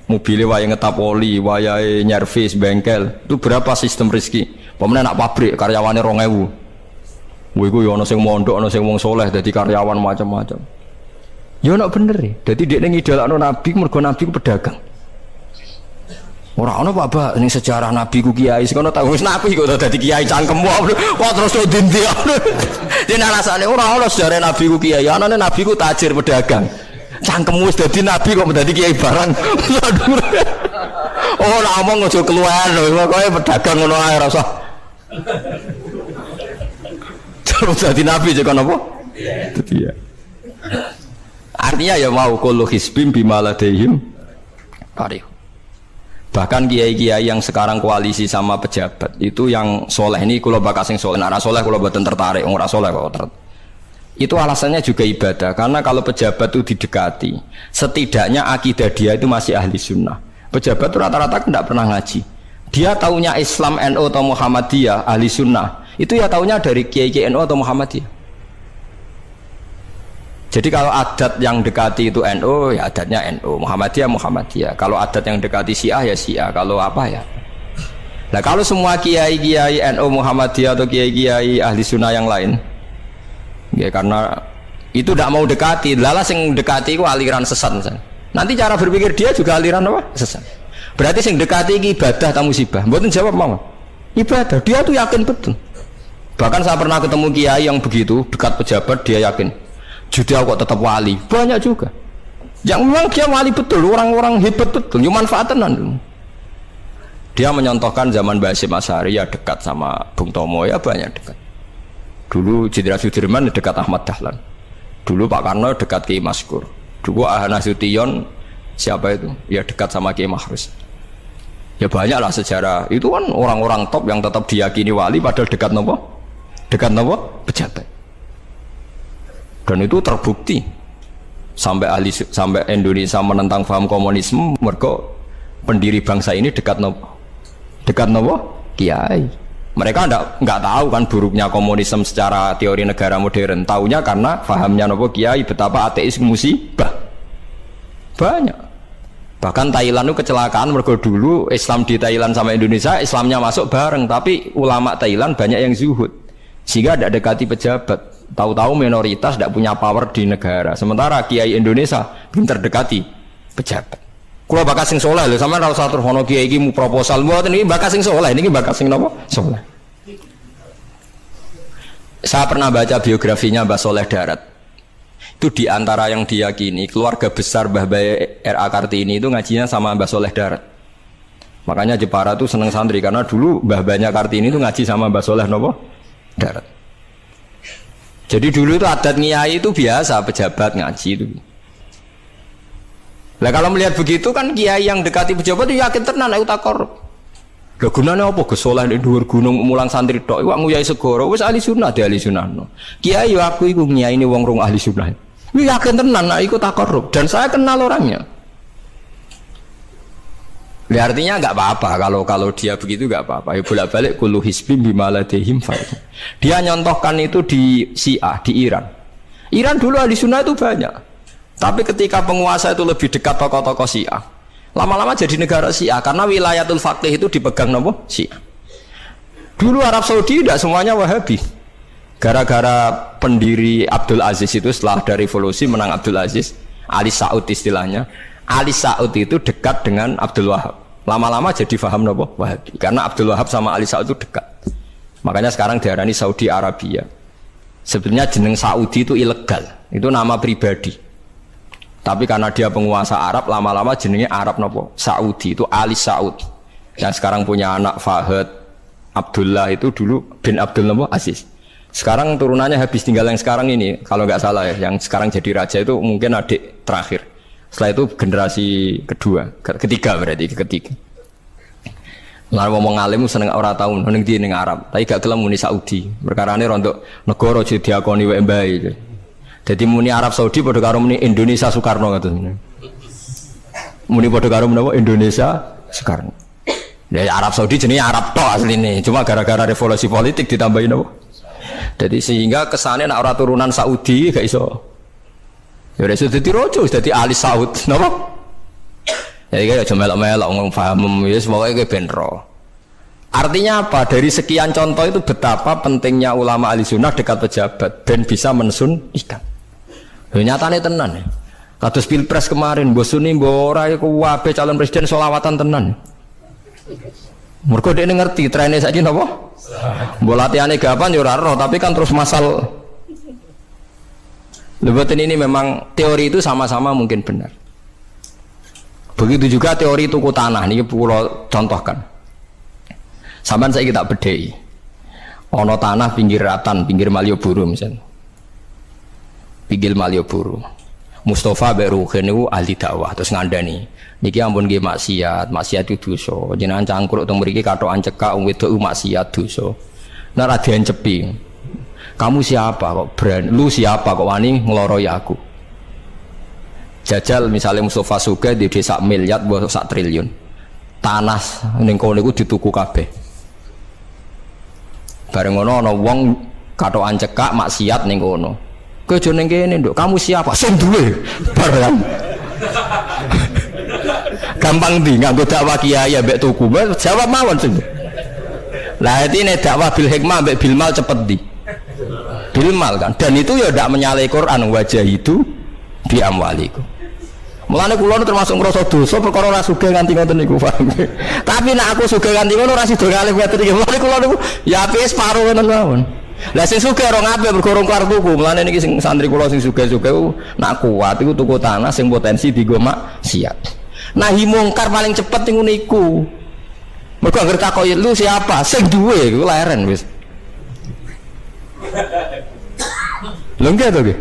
mobilnya wayahe ngetap oli, wayahe nyervis bengkel. Itu berapa sistem rezeki? Pemene nak pabrik karyawane 2000. Kuwi ku yo ana sing mondok, ana sing wong saleh dadi karyawan macam-macam. Yo nek bener e. Dadi dekne ngidolakno nabi mergo nabi ku pedagang. Ora ana Pak ning sejarah nabi ku kiai sing ana tak wis nabi kok dadi kiai cangkemmu. Kok terus dindi. Dene alasane ora ana sejarah nabi ku kiai, anane nabi ku tajir pedagang. Cangkemmu wis dadi nabi kok dadi kiai barang. Oh, nak omong aja keluar lho, pokoke pedagang ngono ae ora usah. Terus dadi nabi jek napa? Iya. Artinya ya mau kullu hisbim bimaladehim parih. Bahkan kiai-kiai yang sekarang koalisi sama pejabat itu yang soleh ini kula bakal sing soleh, nek ora soleh kula mboten tertarik, wong ora soleh kok. Itu alasannya juga ibadah, karena kalau pejabat itu didekati, setidaknya akidah dia itu masih ahli sunnah. Pejabat itu rata-rata tidak pernah ngaji. Dia taunya Islam NU atau Muhammadiyah ahli sunnah, itu ya taunya dari kiai NU atau Muhammadiyah. Jadi kalau adat yang dekati itu NU ya adatnya NU, Muhammadiyah Muhammadiyah. Kalau adat yang dekati Syiah ya Syiah. Kalau apa ya. Nah kalau semua kiai-kiai NU Muhammadiyah atau kiai-kiai ahli sunnah yang lain, ya karena itu tidak mau dekati, lala sing dekati itu aliran sesat misalnya. Nanti cara berpikir dia juga aliran apa? Sesat. Berarti sing dekati ini ibadah atau musibah? Mboten jawab mau. Ibadah. Dia tuh yakin betul. Bahkan saya pernah ketemu kiai yang begitu dekat pejabat, dia yakin. Jadi aku kok tetap wali. Banyak juga. Yang memang dia wali betul, orang-orang hebat betul, cuma manfaatan. Dia menyontohkan zaman Basim Asy'ari ya dekat sama Bung Tomo ya banyak dekat. Dulu Jenderal Sudirman dekat Ahmad Dahlan. Dulu Pak Karno dekat Kiai Maskur. Dulu Ahana Sution siapa itu? Ya dekat sama Kiai Mahrus. Ya banyaklah sejarah. Itu kan orang-orang top yang tetap diyakini wali padahal dekat nopo? Dekat nopo? Pejabat. Dan itu terbukti sampai Indonesia menentang paham komunisme, mereka pendiri bangsa ini dekat nopo? Dekat nopo? Kiai. Mereka nggak tahu kan buruknya komunisme secara teori negara modern. Taunya karena pahamnya nopo kiai betapa ateis musibah. Banyak. Bahkan Thailand itu kecelakaan mergo dulu Islam di Thailand sama Indonesia Islamnya masuk bareng, tapi ulama Thailand banyak yang zuhud sehingga tidak dekati pejabat. Tahu-tahu minoritas tidak punya power di negara. Sementara kiai Indonesia pinter dekati pejabat. Kalau bakas sing soleh lho, sama ora usah terus ono kiai iki mu proposal mboten iki bakas sing soleh, niki bakas sing napa? Soleh. Saya pernah baca biografinya Mbah Soleh Darat. Itu diantara yang diyakini keluarga besar Mbah Bae R.A. Kartini itu ngajinya sama Mbah Soleh Darat. Makanya Jepara itu seneng santri karena dulu Mbah Banyak Kartini itu ngaji sama Mbah Soleh napa? Darat. Jadi dulu itu adat ngiyai itu biasa pejabat ngaji itu. Nah kalau melihat begitu kan kiai yang dekati pejabat itu yakin tenan nek utak korup. Lho gunane apa Gus saleh ning dhuwur gunung mulang santri tok iku nguyai segoro wis ahli sunnah de ahli sunnah. Kiai yo aku iku ngiyaine wong ahli sunnah. Kuwi yakin tenan nek iku takarrub dan saya kenal orangnya. Ya, artinya nggak apa-apa kalau dia begitu nggak apa-apa. Ya bolak-balik kullu hisbim bima ladehim fa. Dia nyontohkan itu di Syiah di Iran. Iran dulu ahli sunnah itu banyak. Tapi ketika penguasa itu lebih dekat tokoh-tokoh Syiah, lama-lama jadi negara Syiah karena wilayatul faqih itu dipegang nopo Syiah. Dulu Arab Saudi tidak semuanya Wahabi. Gara-gara pendiri Abdul Aziz itu setelah ada revolusi menang Abdul Aziz, Ali Saud istilahnya. Ali Saud itu dekat dengan Abdul Wahab. Lama-lama jadi faham nopo Wahabi. Karena Abdul Wahab sama Ali Saud itu dekat. Makanya sekarang diarani Saudi Arabia. Sebenarnya jeneng Saudi itu ilegal. Itu nama pribadi. Tapi karena dia penguasa Arab, lama-lama jenengnya Arab nopo Saudi. Itu Ali Saud. Yang sekarang punya anak Fahad Abdullah itu dulu bin Abdul nopo Aziz. Sekarang turunannya habis tinggal yang sekarang ini. Kalau nggak salah ya, yang sekarang jadi raja itu mungkin adik terakhir. Setelah itu generasi ketiga berarti ketiga. Lalu ngomong alim seneng ora tau ning ndi ning Arab, tapi gak gelem muni Saudi. Perkarane rontok negara aja diakoni wae mbae. Dadi muni Arab Saudi padha karo muni Indonesia Soekarno ngoten. Muni padha karo menapa Indonesia Soekarno. Ya Arab Saudi jenenge Arab tok asline, cuma gara-gara revolusi politik ditambahin apa? Jadi sehingga kesane nek ora turunan Saudi gak iso. Ya wis dadi raja, wis dadi ahli Saud, napa? Ya iki aja melok-melok ngomong paham wis pokoke kowe ben ro. Artinya apa? Dari sekian contoh itu betapa pentingnya ulama ahli sunnah dekat pejabat dan bisa mensunnikan. Ya nyatane tenan ya. Kados Pilpres kemarin mbok suni mbok ora iku wae calon presiden selawatan tenan. Mergo dekne ngerti trene saiki napa? Mbok latihane gapan ya ora ro, tapi kan terus masal. Lebatin ini memang teori itu sama-sama mungkin benar. Begitu juga teori tuku tanah ini pulau contohkan. Sampeyan saiki tak bedheki. Ana tanah pinggir Ratan, pinggir Malioboro misalnya. Pinggir Malioboro. Mustafa mbek Ruhin niku ahli dakwah terus ngandani. Niki ampun nggih maksiat itu dosa. Jenengan cangkruk teng mriki kathokan cekak wong wedok maksiat dosa. Nek ra diencepi. Kamu siapa kok berani? Lu siapa kok wani ngeloroi aku? Jajal misalnya Mustafa Sugih di desa miliar buat sak triliun. Tanah ning kono iku dituku kabeh. Bareng ngono ana wong kathokan cekak maksiat ning kono. Kowe aja ning kene, Nduk. Kamu siapa? Sing duwe. Bareng. Gampang ndi nganggo dakwah kiai mbek tuku. Jawab mawon sing. Lah iki nek dakwah bil hikmah mbek bil mal cepet ndi? Bilmal kan, dan itu ya tidak menyalahi Quran wajah itu di amwaliku. Mulane kula termasuk ngrasa dosa perkara ora sugih nganti ngoten niku paham. Tapi nek aku sugih nganti ngono ora sida kalih ngoten iki. Mulane kula niku ya apik separo ngoten mawon. Lah sing sugih ora ngapik mergo kelar tuku. Mulane niki sing santri kula sing sugih-sugih nak kuat iku tuku tanah sing potensi dienggo maksiat. Nahi mungkar paling cepet niku. Mergo anggere takoki lu siapa? Sing duwe iku leren wis. Lho nggih to nggih.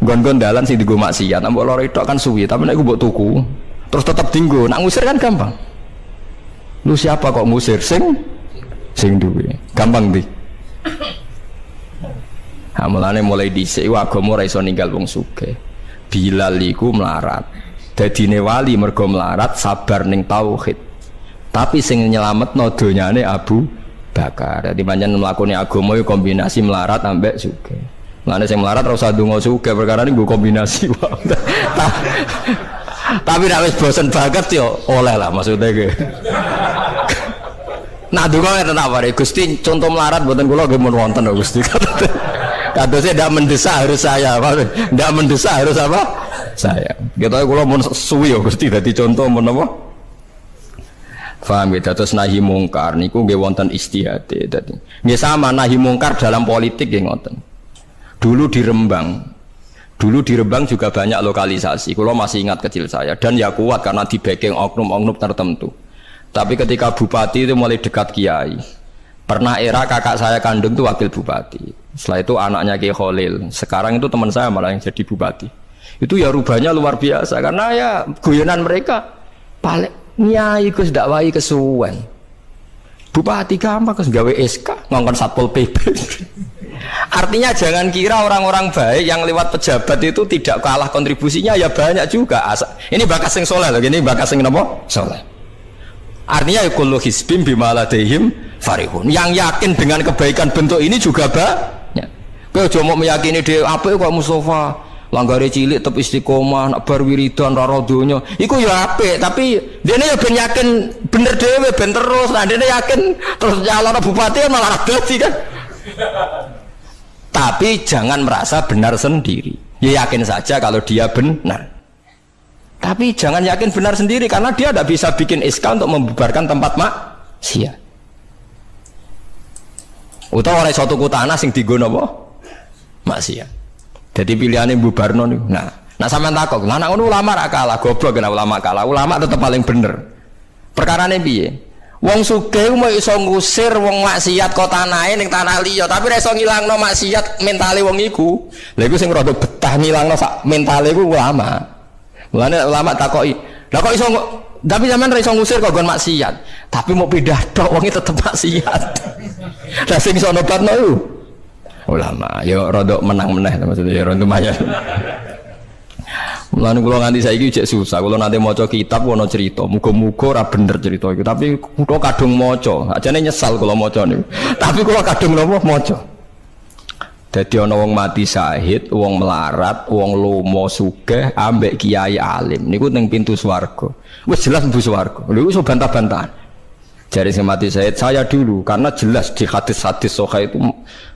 Gon-gon dalan sing dienggo maksiat, mbok loro tok kan suwi, tapi nek mbok tuku terus tetep dienggo, nak ngusir kan gampang. Lu siapa kok ngusir sing duwe. Gampang ndi? Ha mulane mulai dhisik agama ora iso ninggal wong sugih. Bilal iku melarat. Dadine wali mergo melarat sabar ning tauhid. Tapi sing nyelametno donyane Abu Bakar. Jadi pancen mlakune agama yo kombinasi melarat ambek sugih. Mulane sing melarat ora usah ndonga sugih perkara niku kombinasi wae. Tapi nek wis bosen banget yo oleh lah maksudnya ge. Nah ndonga ngeten apa Gusti contoh melarat mboten kula nggih mun wonten lho Gusti. Kadosnya ndak mendesak harus saya, ndak mendesak harus apa? Saya. Gitu kula mun suwi yo Gusti dadi contoh mun apa? Faham ya, terus nahi mungkar niku nggih wonten istihate dadi. Nggih sama nahi mungkar dalam politik nggih ngoten. Dulu di Rembang juga banyak lokalisasi. Kalau masih ingat kecil saya dan ya kuat karena di backing oknum-oknum tertentu. Tapi ketika bupati itu mulai dekat kiai. Pernah era kakak saya kandung itu wakil bupati. Setelah itu anaknya Kiai Khalil. Sekarang itu teman saya malah yang jadi bupati. Itu ya rubahnya luar biasa karena ya guyonan mereka paling nyai Gus dakwai kesuwen. Bupati gampang kes gawe SK ngongkon Satpol PP. Artinya jangan kira orang-orang baik yang lewat pejabat itu tidak kalah kontribusinya, ya banyak juga. Ini bakas sing soleh loh, ini bakas sing napa? Soleh. Artinya kullu hizbin bima ladaihim farihun. Yang yakin dengan kebaikan bentuk ini juga banyak. Kowe aja mau meyakini dhewe apik kok Mustafa, langgare cilik tetep istiqomah, nak bar wiridan ora donya. Iku ya apik, tapi dene ya ben yakin bener dhewe ben terus. Nah dene yakin terus nyalon bupati malah dadi kan. Tapi jangan merasa benar sendiri. Ya yakin saja kalau dia benar. Tapi jangan yakin benar sendiri karena dia tidak bisa bikin SK untuk membubarkan tempat maksiat. Utawa oleh suatu tanah sing dienggo napa? Maksiat. Jadi pilihannya bubarno niku. Nah sampean takok, lah nek ulama ra kalah, goblok kena ulama kalah. Ulama tetap paling bener. Perkarane piye? Wong sugih mau iso ngusir wong maksiat kok tanahe ning tanah liya, tapi ora iso ngilangno maksiat mentale wong iku. Lha iku sing rada betah ngilangno sak mentale iku ulama. Mulane ulama takoki, "Lah kok iso tapi sampean ora iso ngusir kok nggon maksiat, tapi mau pindah tok wong tetep maksiat." Lah sing iso nobatno iku ulama. Ya rada menang-meneh maksudnya ya rada lumayan. Mulane kula nganti saiki cek susah. Kula nanti maca kitab ana cerita, muga-muga ora bener cerita iku. Tapi kula kadung maca. Ajane nyesal kula maca niku. Tapi kula kadung napa maca. Dadi ana wong mati syahid, wong melarat, wong lomo sugih ambek kiai alim. Niku ning pintu swarga. Wis jelas mlebu swarga. Lha iso bantah-bantahan. Jare sing mati syahid saya dulu karena jelas di hadis-hadis sahih itu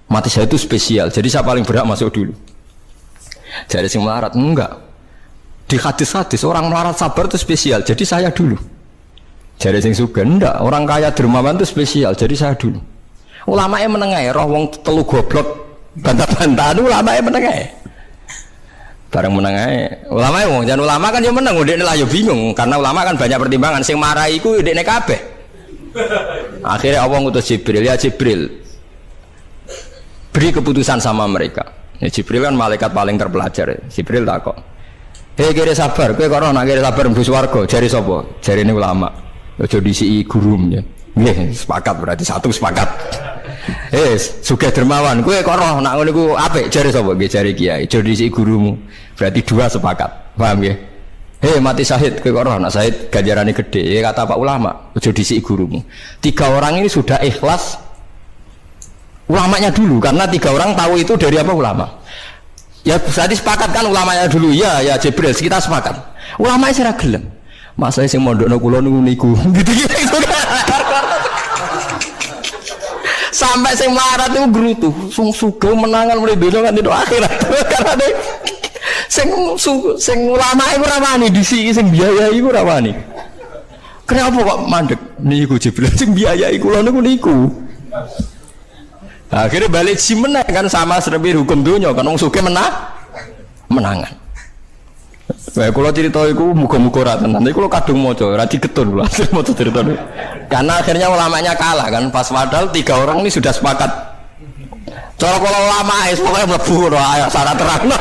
mati syahid itu spesial. Jadi saya paling berhak masuk dulu. Jare sing melarat enggak. Di hadis-hadis orang melarat sabar itu spesial, jadi saya dulu. Jadi sing sugih ndak, orang kaya dermawan itu spesial, jadi saya dulu. Ulama yang menengah, roh wong telu goblok bantah-bantahan, ulama yang menengah. Bareng menengah, ulama yang jangan ulama kan yang menang, udah lah yo bingung, karena ulama kan banyak pertimbangan. Sing marah iku udah kabeh. Akhirnya Allah ngutus Jibril, ya Jibril, beri keputusan sama mereka. Ya, Jibril kan malaikat paling terpelajar. Jibril takok. Hei kira sabar, kowe kok ora nak kira sabar mlebu swarga, jare sapa? Jarine ulama. Aja disiki gurumnya. Nggih, sepakat berarti satu sepakat. Sugih dermawan, kowe kok ora nak ngono iku apik, jare sapa? Nggih jare kiai. Aja disiki gurumu. Berarti dua sepakat. Paham nggih? Mati syahid, kowe kok ora nak syahid ganjarane gede. Ya kata Pak ulama, aja disiki gurumu. Tiga orang ini sudah ikhlas ulamanya dulu karena tiga orang tahu itu dari apa ulama. Ya berarti sepakat kan ulamanya dulu ya Jibril kita sepakat. Ulamanya sira gelem. Masalahe sing mondokno kula niku gitu-gitu kan. Sampai sing melarat itu gerutu, sing sugih menangan mulai donya kan itu akhirat. Karena sing ulama iku ora wani disiki sing biayai iku ora wani. Kenapa kok mandek niku Jibril sing biayai kula niku. Akhirnya balik si menang kan sama seperti hukum dunia kan wong sugih menangan. Kayak kalau cerita itu muga-muga ora tenan. Nanti kalau kadung maca ora digetun lho hasil maca cerita itu. Karena akhirnya ulamanya kalah kan pas padahal tiga orang ini sudah sepakat. Cara kalau ulama pokoknya mlebu ayo syarat terangno.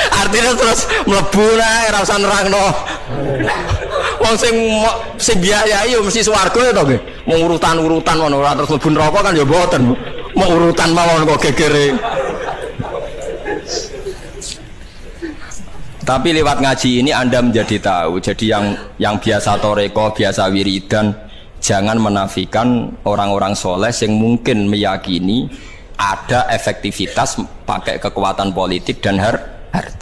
Artinya terus mlebu ora usah nerangno. Wong sing biayai yo mesti swarga ya to nggih. Mau urutan-urutan ngono ora terus mlebu neraka kan ya mboten. Mau urutan mawon kok gegere. Tapi lewat ngaji ini Anda menjadi tahu. Jadi yang biasa toreko, biasa wiridan, jangan menafikan orang-orang soleh yang mungkin meyakini ada efektivitas pakai kekuatan politik dan harta.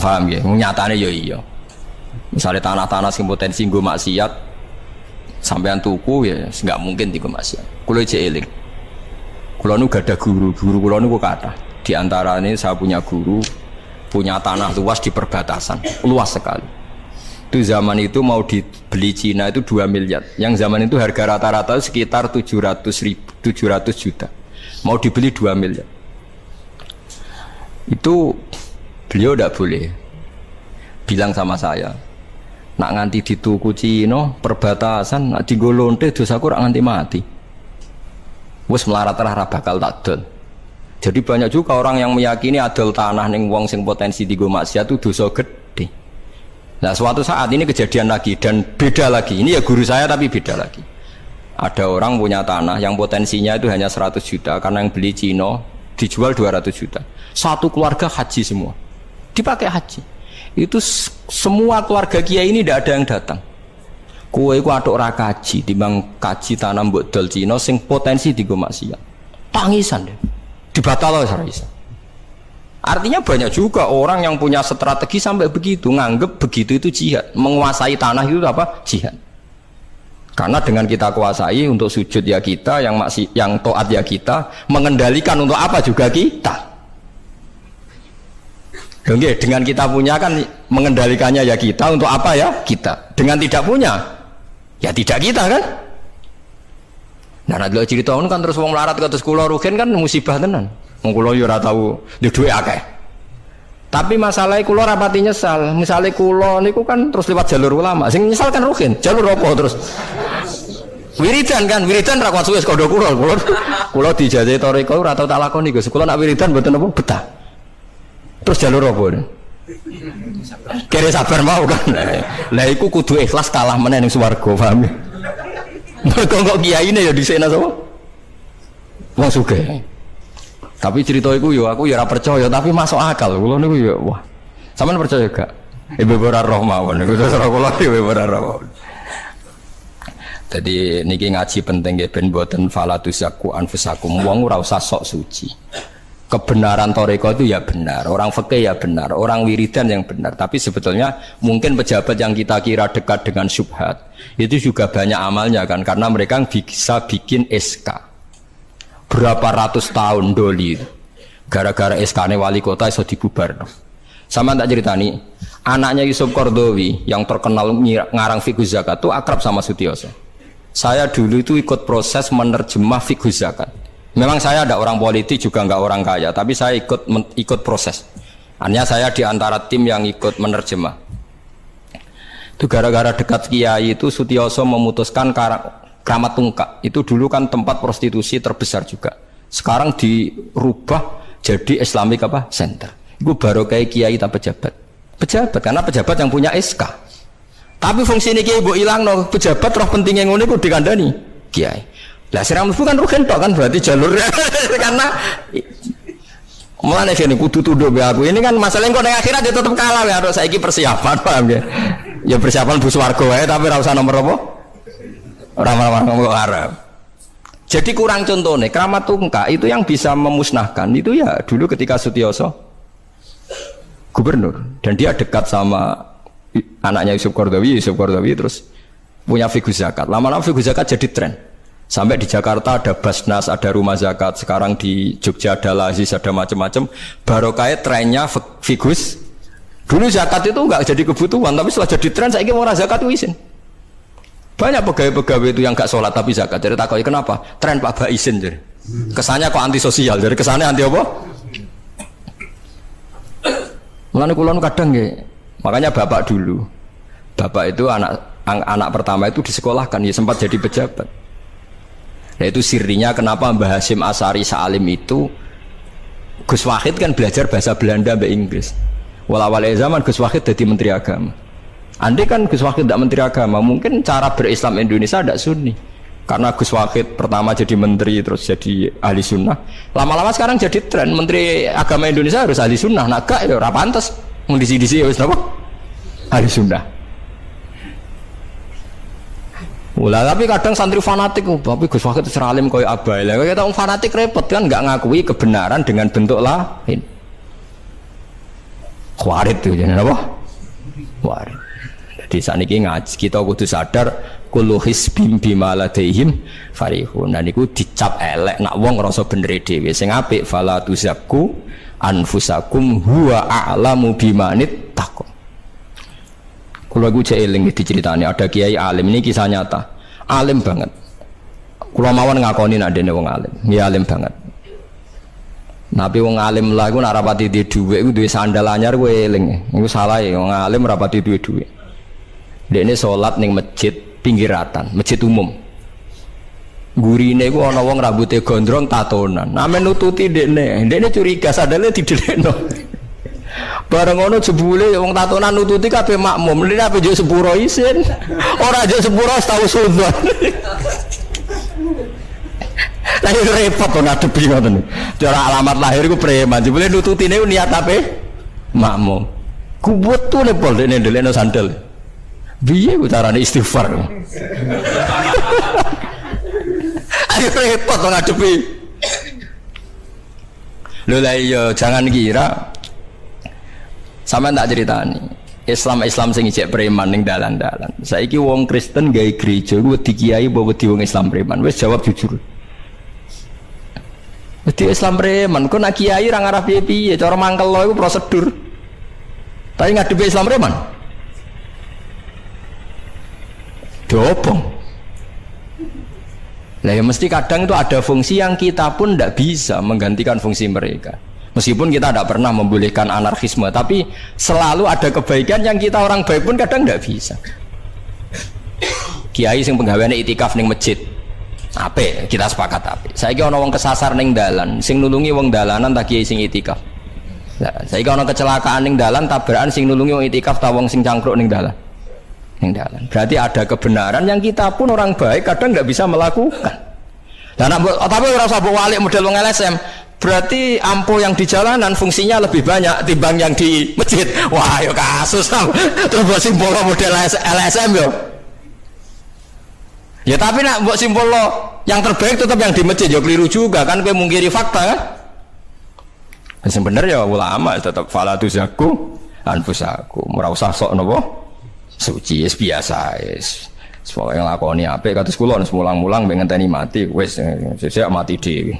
Paham ya? Nyatanya ya iya. Misalnya tanah-tanah sing potensi nggo maksiat sampean tuku ya nggak mungkin digo maksiat. Kulo cek eling. Kulo nu gak ada guru kulo nu kata. Di antara ini saya punya guru punya tanah luas di perbatasan, luas sekali. Itu zaman itu mau dibeli Cina itu 2 miliar. Yang zaman itu harga rata-rata sekitar 700 juta. Mau dibeli 2 miliar. Itu beliau tidak boleh. Bilang sama saya, nak nganti dituku Cina perbatasan, nak digolonte dosaku rak nganti mati. Wes melarat-larat bakal takdol. Jadi banyak juga orang yang meyakini adol tanah ning wong sing potensi digo maksiat itu dosa gede. Nah suatu saat ini kejadian lagi dan beda lagi. Ini ya guru saya tapi beda lagi. Ada orang punya tanah yang potensinya itu hanya 100 juta karena yang beli Cino dijual 200 juta. Satu keluarga haji semua. Dipakai haji. Itu semua keluarga kiai ini tidak ada yang datang. Kowe iku atuk ora kaji, timbang kaji tanam mbok dol Cino sing potensi dienggo maksiat. Tangisan deh. Dibatal ora iso. Artinya banyak juga orang yang punya strategi sampai begitu, nganggep begitu itu jihad, menguasai tanah itu apa? Jihad. Karena dengan kita kuasai untuk sujud ya kita, yang taat ya kita, mengendalikan untuk apa juga kita. Oke, dengan kita punya kan mengendalikannya ya kita, untuk apa ya kita. Dengan tidak punya, ya tidak kita kan. Nah, nanti cerita kan terus wong melarat kados kula rugen kan musibah tenan. Wong kula yo ora tau duwe akeh. Tapi masalahnya kula rapati nyesal. Misale kula niku kan terus lewat jalur ulama. Sing nyesal kan rugen. Jalur apa terus? Wiridan kan, wiridan ra kuat suwe kondo kula. Kula dijajahi toriko ora tau tak lakoni Gus. Kula nak wiridan mboten apa betah. Terus jalur apa? Kere sabar mau kan. Lah iku kudu ikhlas kalah meneh ning swarga, paham? Mergo kok kiyaine ya dhisik napa? Wong sugih. Tapi cerita itu yo aku ya ora percaya tapi masuk akal. Kula niku ya wah. Sampeyan percaya gak? Ibu ora roh mawon niku terus kula ibu ora roh. Jadi niki ngaji penting nggih ben mboten falatusaku anfusakum. Wong ora usah sok suci. Kebenaran toriko itu ya benar, orang fikih ya benar, orang wiridan yang benar. Tapi sebetulnya mungkin pejabat yang kita kira dekat dengan syubhat itu juga banyak amalnya kan, karena mereka bisa bikin SK. Berapa ratus tahun doli gara-gara SK-ne wali kota iso dibubar. Sama tak ceritani, anaknya Yusuf Qaradawi yang terkenal ngarang fiqh zakat itu akrab sama Sutioso. Saya dulu itu ikut proses menerjemah fiqh zakat. Memang saya ada orang politik juga nggak orang kaya, tapi saya ikut proses. Hanya saya di antara tim yang ikut menerjemah. Itu gara-gara dekat kiai itu Sutioso memutuskan Kramat Tungkak itu dulu kan tempat prostitusi terbesar juga. Sekarang dirubah jadi Islamic apa? Center. Itu baru kayak kiai tak pejabat. Pejabat karena pejabat yang punya SK. Tapi fungsi ini kiai bu hilang no pejabat roh pentingnya ngono itu dikandani kiai. Lah siram bukan rugen tok kan berarti jalurnya karena mulane kene kudu tuduh be aku. Ini kan masalah engko ning akhirat dia tetep kalah ya harus saiki persiapan paham ya. Ya persiapan bus warga wae tapi ora usah nomor apa? Orang-orang ngomong Arab. Jadi kurang contohnya, Kramat Tungkak itu yang bisa memusnahkan itu ya dulu ketika Sutioso gubernur dan dia dekat sama anaknya Yusuf Qaradawi terus punya fiqh zakat. Lama-lama fiqh zakat jadi tren. Sampai di Jakarta ada Basnas, ada rumah zakat. Sekarang di Jogja ada Lazis, ada macam-macam. Barokah trennya fiqh. Dulu zakat itu enggak jadi kebutuhan, tapi setelah jadi tren saya ingin orang zakat itu izin. Banyak pegawai-pegawai itu yang gak sholat tapi zakat. Jadi takutnya kenapa? Tren Pak Baisin jadi. Kesannya kok antisosial. Jadi kesannya anti apa? Mulane kula kadang nggih. Makanya bapak dulu. Bapak itu anak pertama itu disekolahkan ya sempat jadi pejabat. Nah itu sirinya kenapa Mbah Hasyim Asari Salim itu Gus Wahid kan belajar bahasa Belanda mbak Inggris. Walawal zaman Gus Wahid jadi menteri agama. Andai kan Gus Wahid tidak menteri agama, mungkin cara berislam Indonesia tidak sunni. Karena Gus Wahid pertama jadi menteri, terus jadi ahli sunnah. Lama-lama sekarang jadi tren, menteri agama Indonesia harus ahli sunnah. Nah gak, ya pantas. Mendisi-disi ya apa? Ahli sunnah. Ulah, tapi kadang santri fanatik, tapi Gus Wahid seralim koyo abai. Lah kita fanatik repot kan, nggak ngakui kebenaran dengan bentuk lain. Khawarit tuh, jadi apa? Khawarit. Di sana ngaji kita kudu sadar kullu hisbim bima ladaihim farihun. Dan niku dicap elek nak wong ngrasa bener dhewe. Sing apik fala tuzakku anfusakum huwa a'lamu bimanit taqwa. Kula iku jek eling diceritani ada kiai alim, ini kisah nyata. Alim banget. Kula mawon ngakoni nek dene wong alim. Ya alim banget. Nabi wong alim lah iku nek rapati duwe dhuwit iku duwe sandal anyar kowe eling. Iku salah ya wong alim rapati duwe dhuwit. Dekne sholat ning masjid pinggiratan, masjid umum. Gurine iku ana wong rambutnya gondrong tatonan. Name nututi dekne curiga sadale didelekno. Bareng ngono jebule wong tatonan nututi kabeh makmum. Lha apa njuk sepuro isin. Ora njuk sepuro tau sunnah. Lah repot kok ngadepi ngoten. Cara alamat lahir iku preman. Jebule nututine niat ape? Makmum. Kuwet tuh pol dene ndelekno sandal. Piye ku carane istighfar? Ayo repot kok ngadepi. Lho lah iya jangan kira sampean tak ceritani. Islam sing ijek preman ning dalan-dalan. Saiki wong Kristen gawe gereja ku wedi kiai apa wedi wong Islam preman? Wis jawab jujur. Wedi Islam preman, kok nak kiai ra ngarah piye-piye, cara mangkel lo iku prosedur. Tapi ngadepi Islam preman. Dobong. Lah ya mesti kadang itu ada fungsi yang kita pun tidak bisa menggantikan fungsi mereka. Meskipun kita tidak pernah membolehkan anarkisme, tapi selalu ada kebaikan yang kita orang baik pun kadang tidak bisa. Kiai sing penggaweane itikaf ning masjid. Ape kita sepakat ape. Saiki ana wong kesasar ning dalan, sing nulungi wong dalanan ta kiai sing itikaf. Lah saiki ana kecelakaan ning dalan, tabrakan sing nulungi wong itikaf ta wong sing cangkruk ning dalan. Ning dalan. Berarti ada kebenaran yang kita pun orang baik kadang enggak bisa melakukan. Lah tapi ora usah mbok walik model wong LSM. Berarti ampuh yang di jalanan fungsinya lebih banyak timbang yang di masjid. Wah, yo kasus terus buat simbol model LSM yo. Ya tapi nak buat simbol yang terbaik tetap yang di masjid. Ya keliru juga kan, kowe mungkiri fakta kan. Yang bener ya ulama tetap fala tuzaku anfusakum. Ora usah sok napa suci biasa wis. Pokoke nglakoni apik kados kula mulang-mulang mbek ngenteni mati wis sesuk mati dhewe.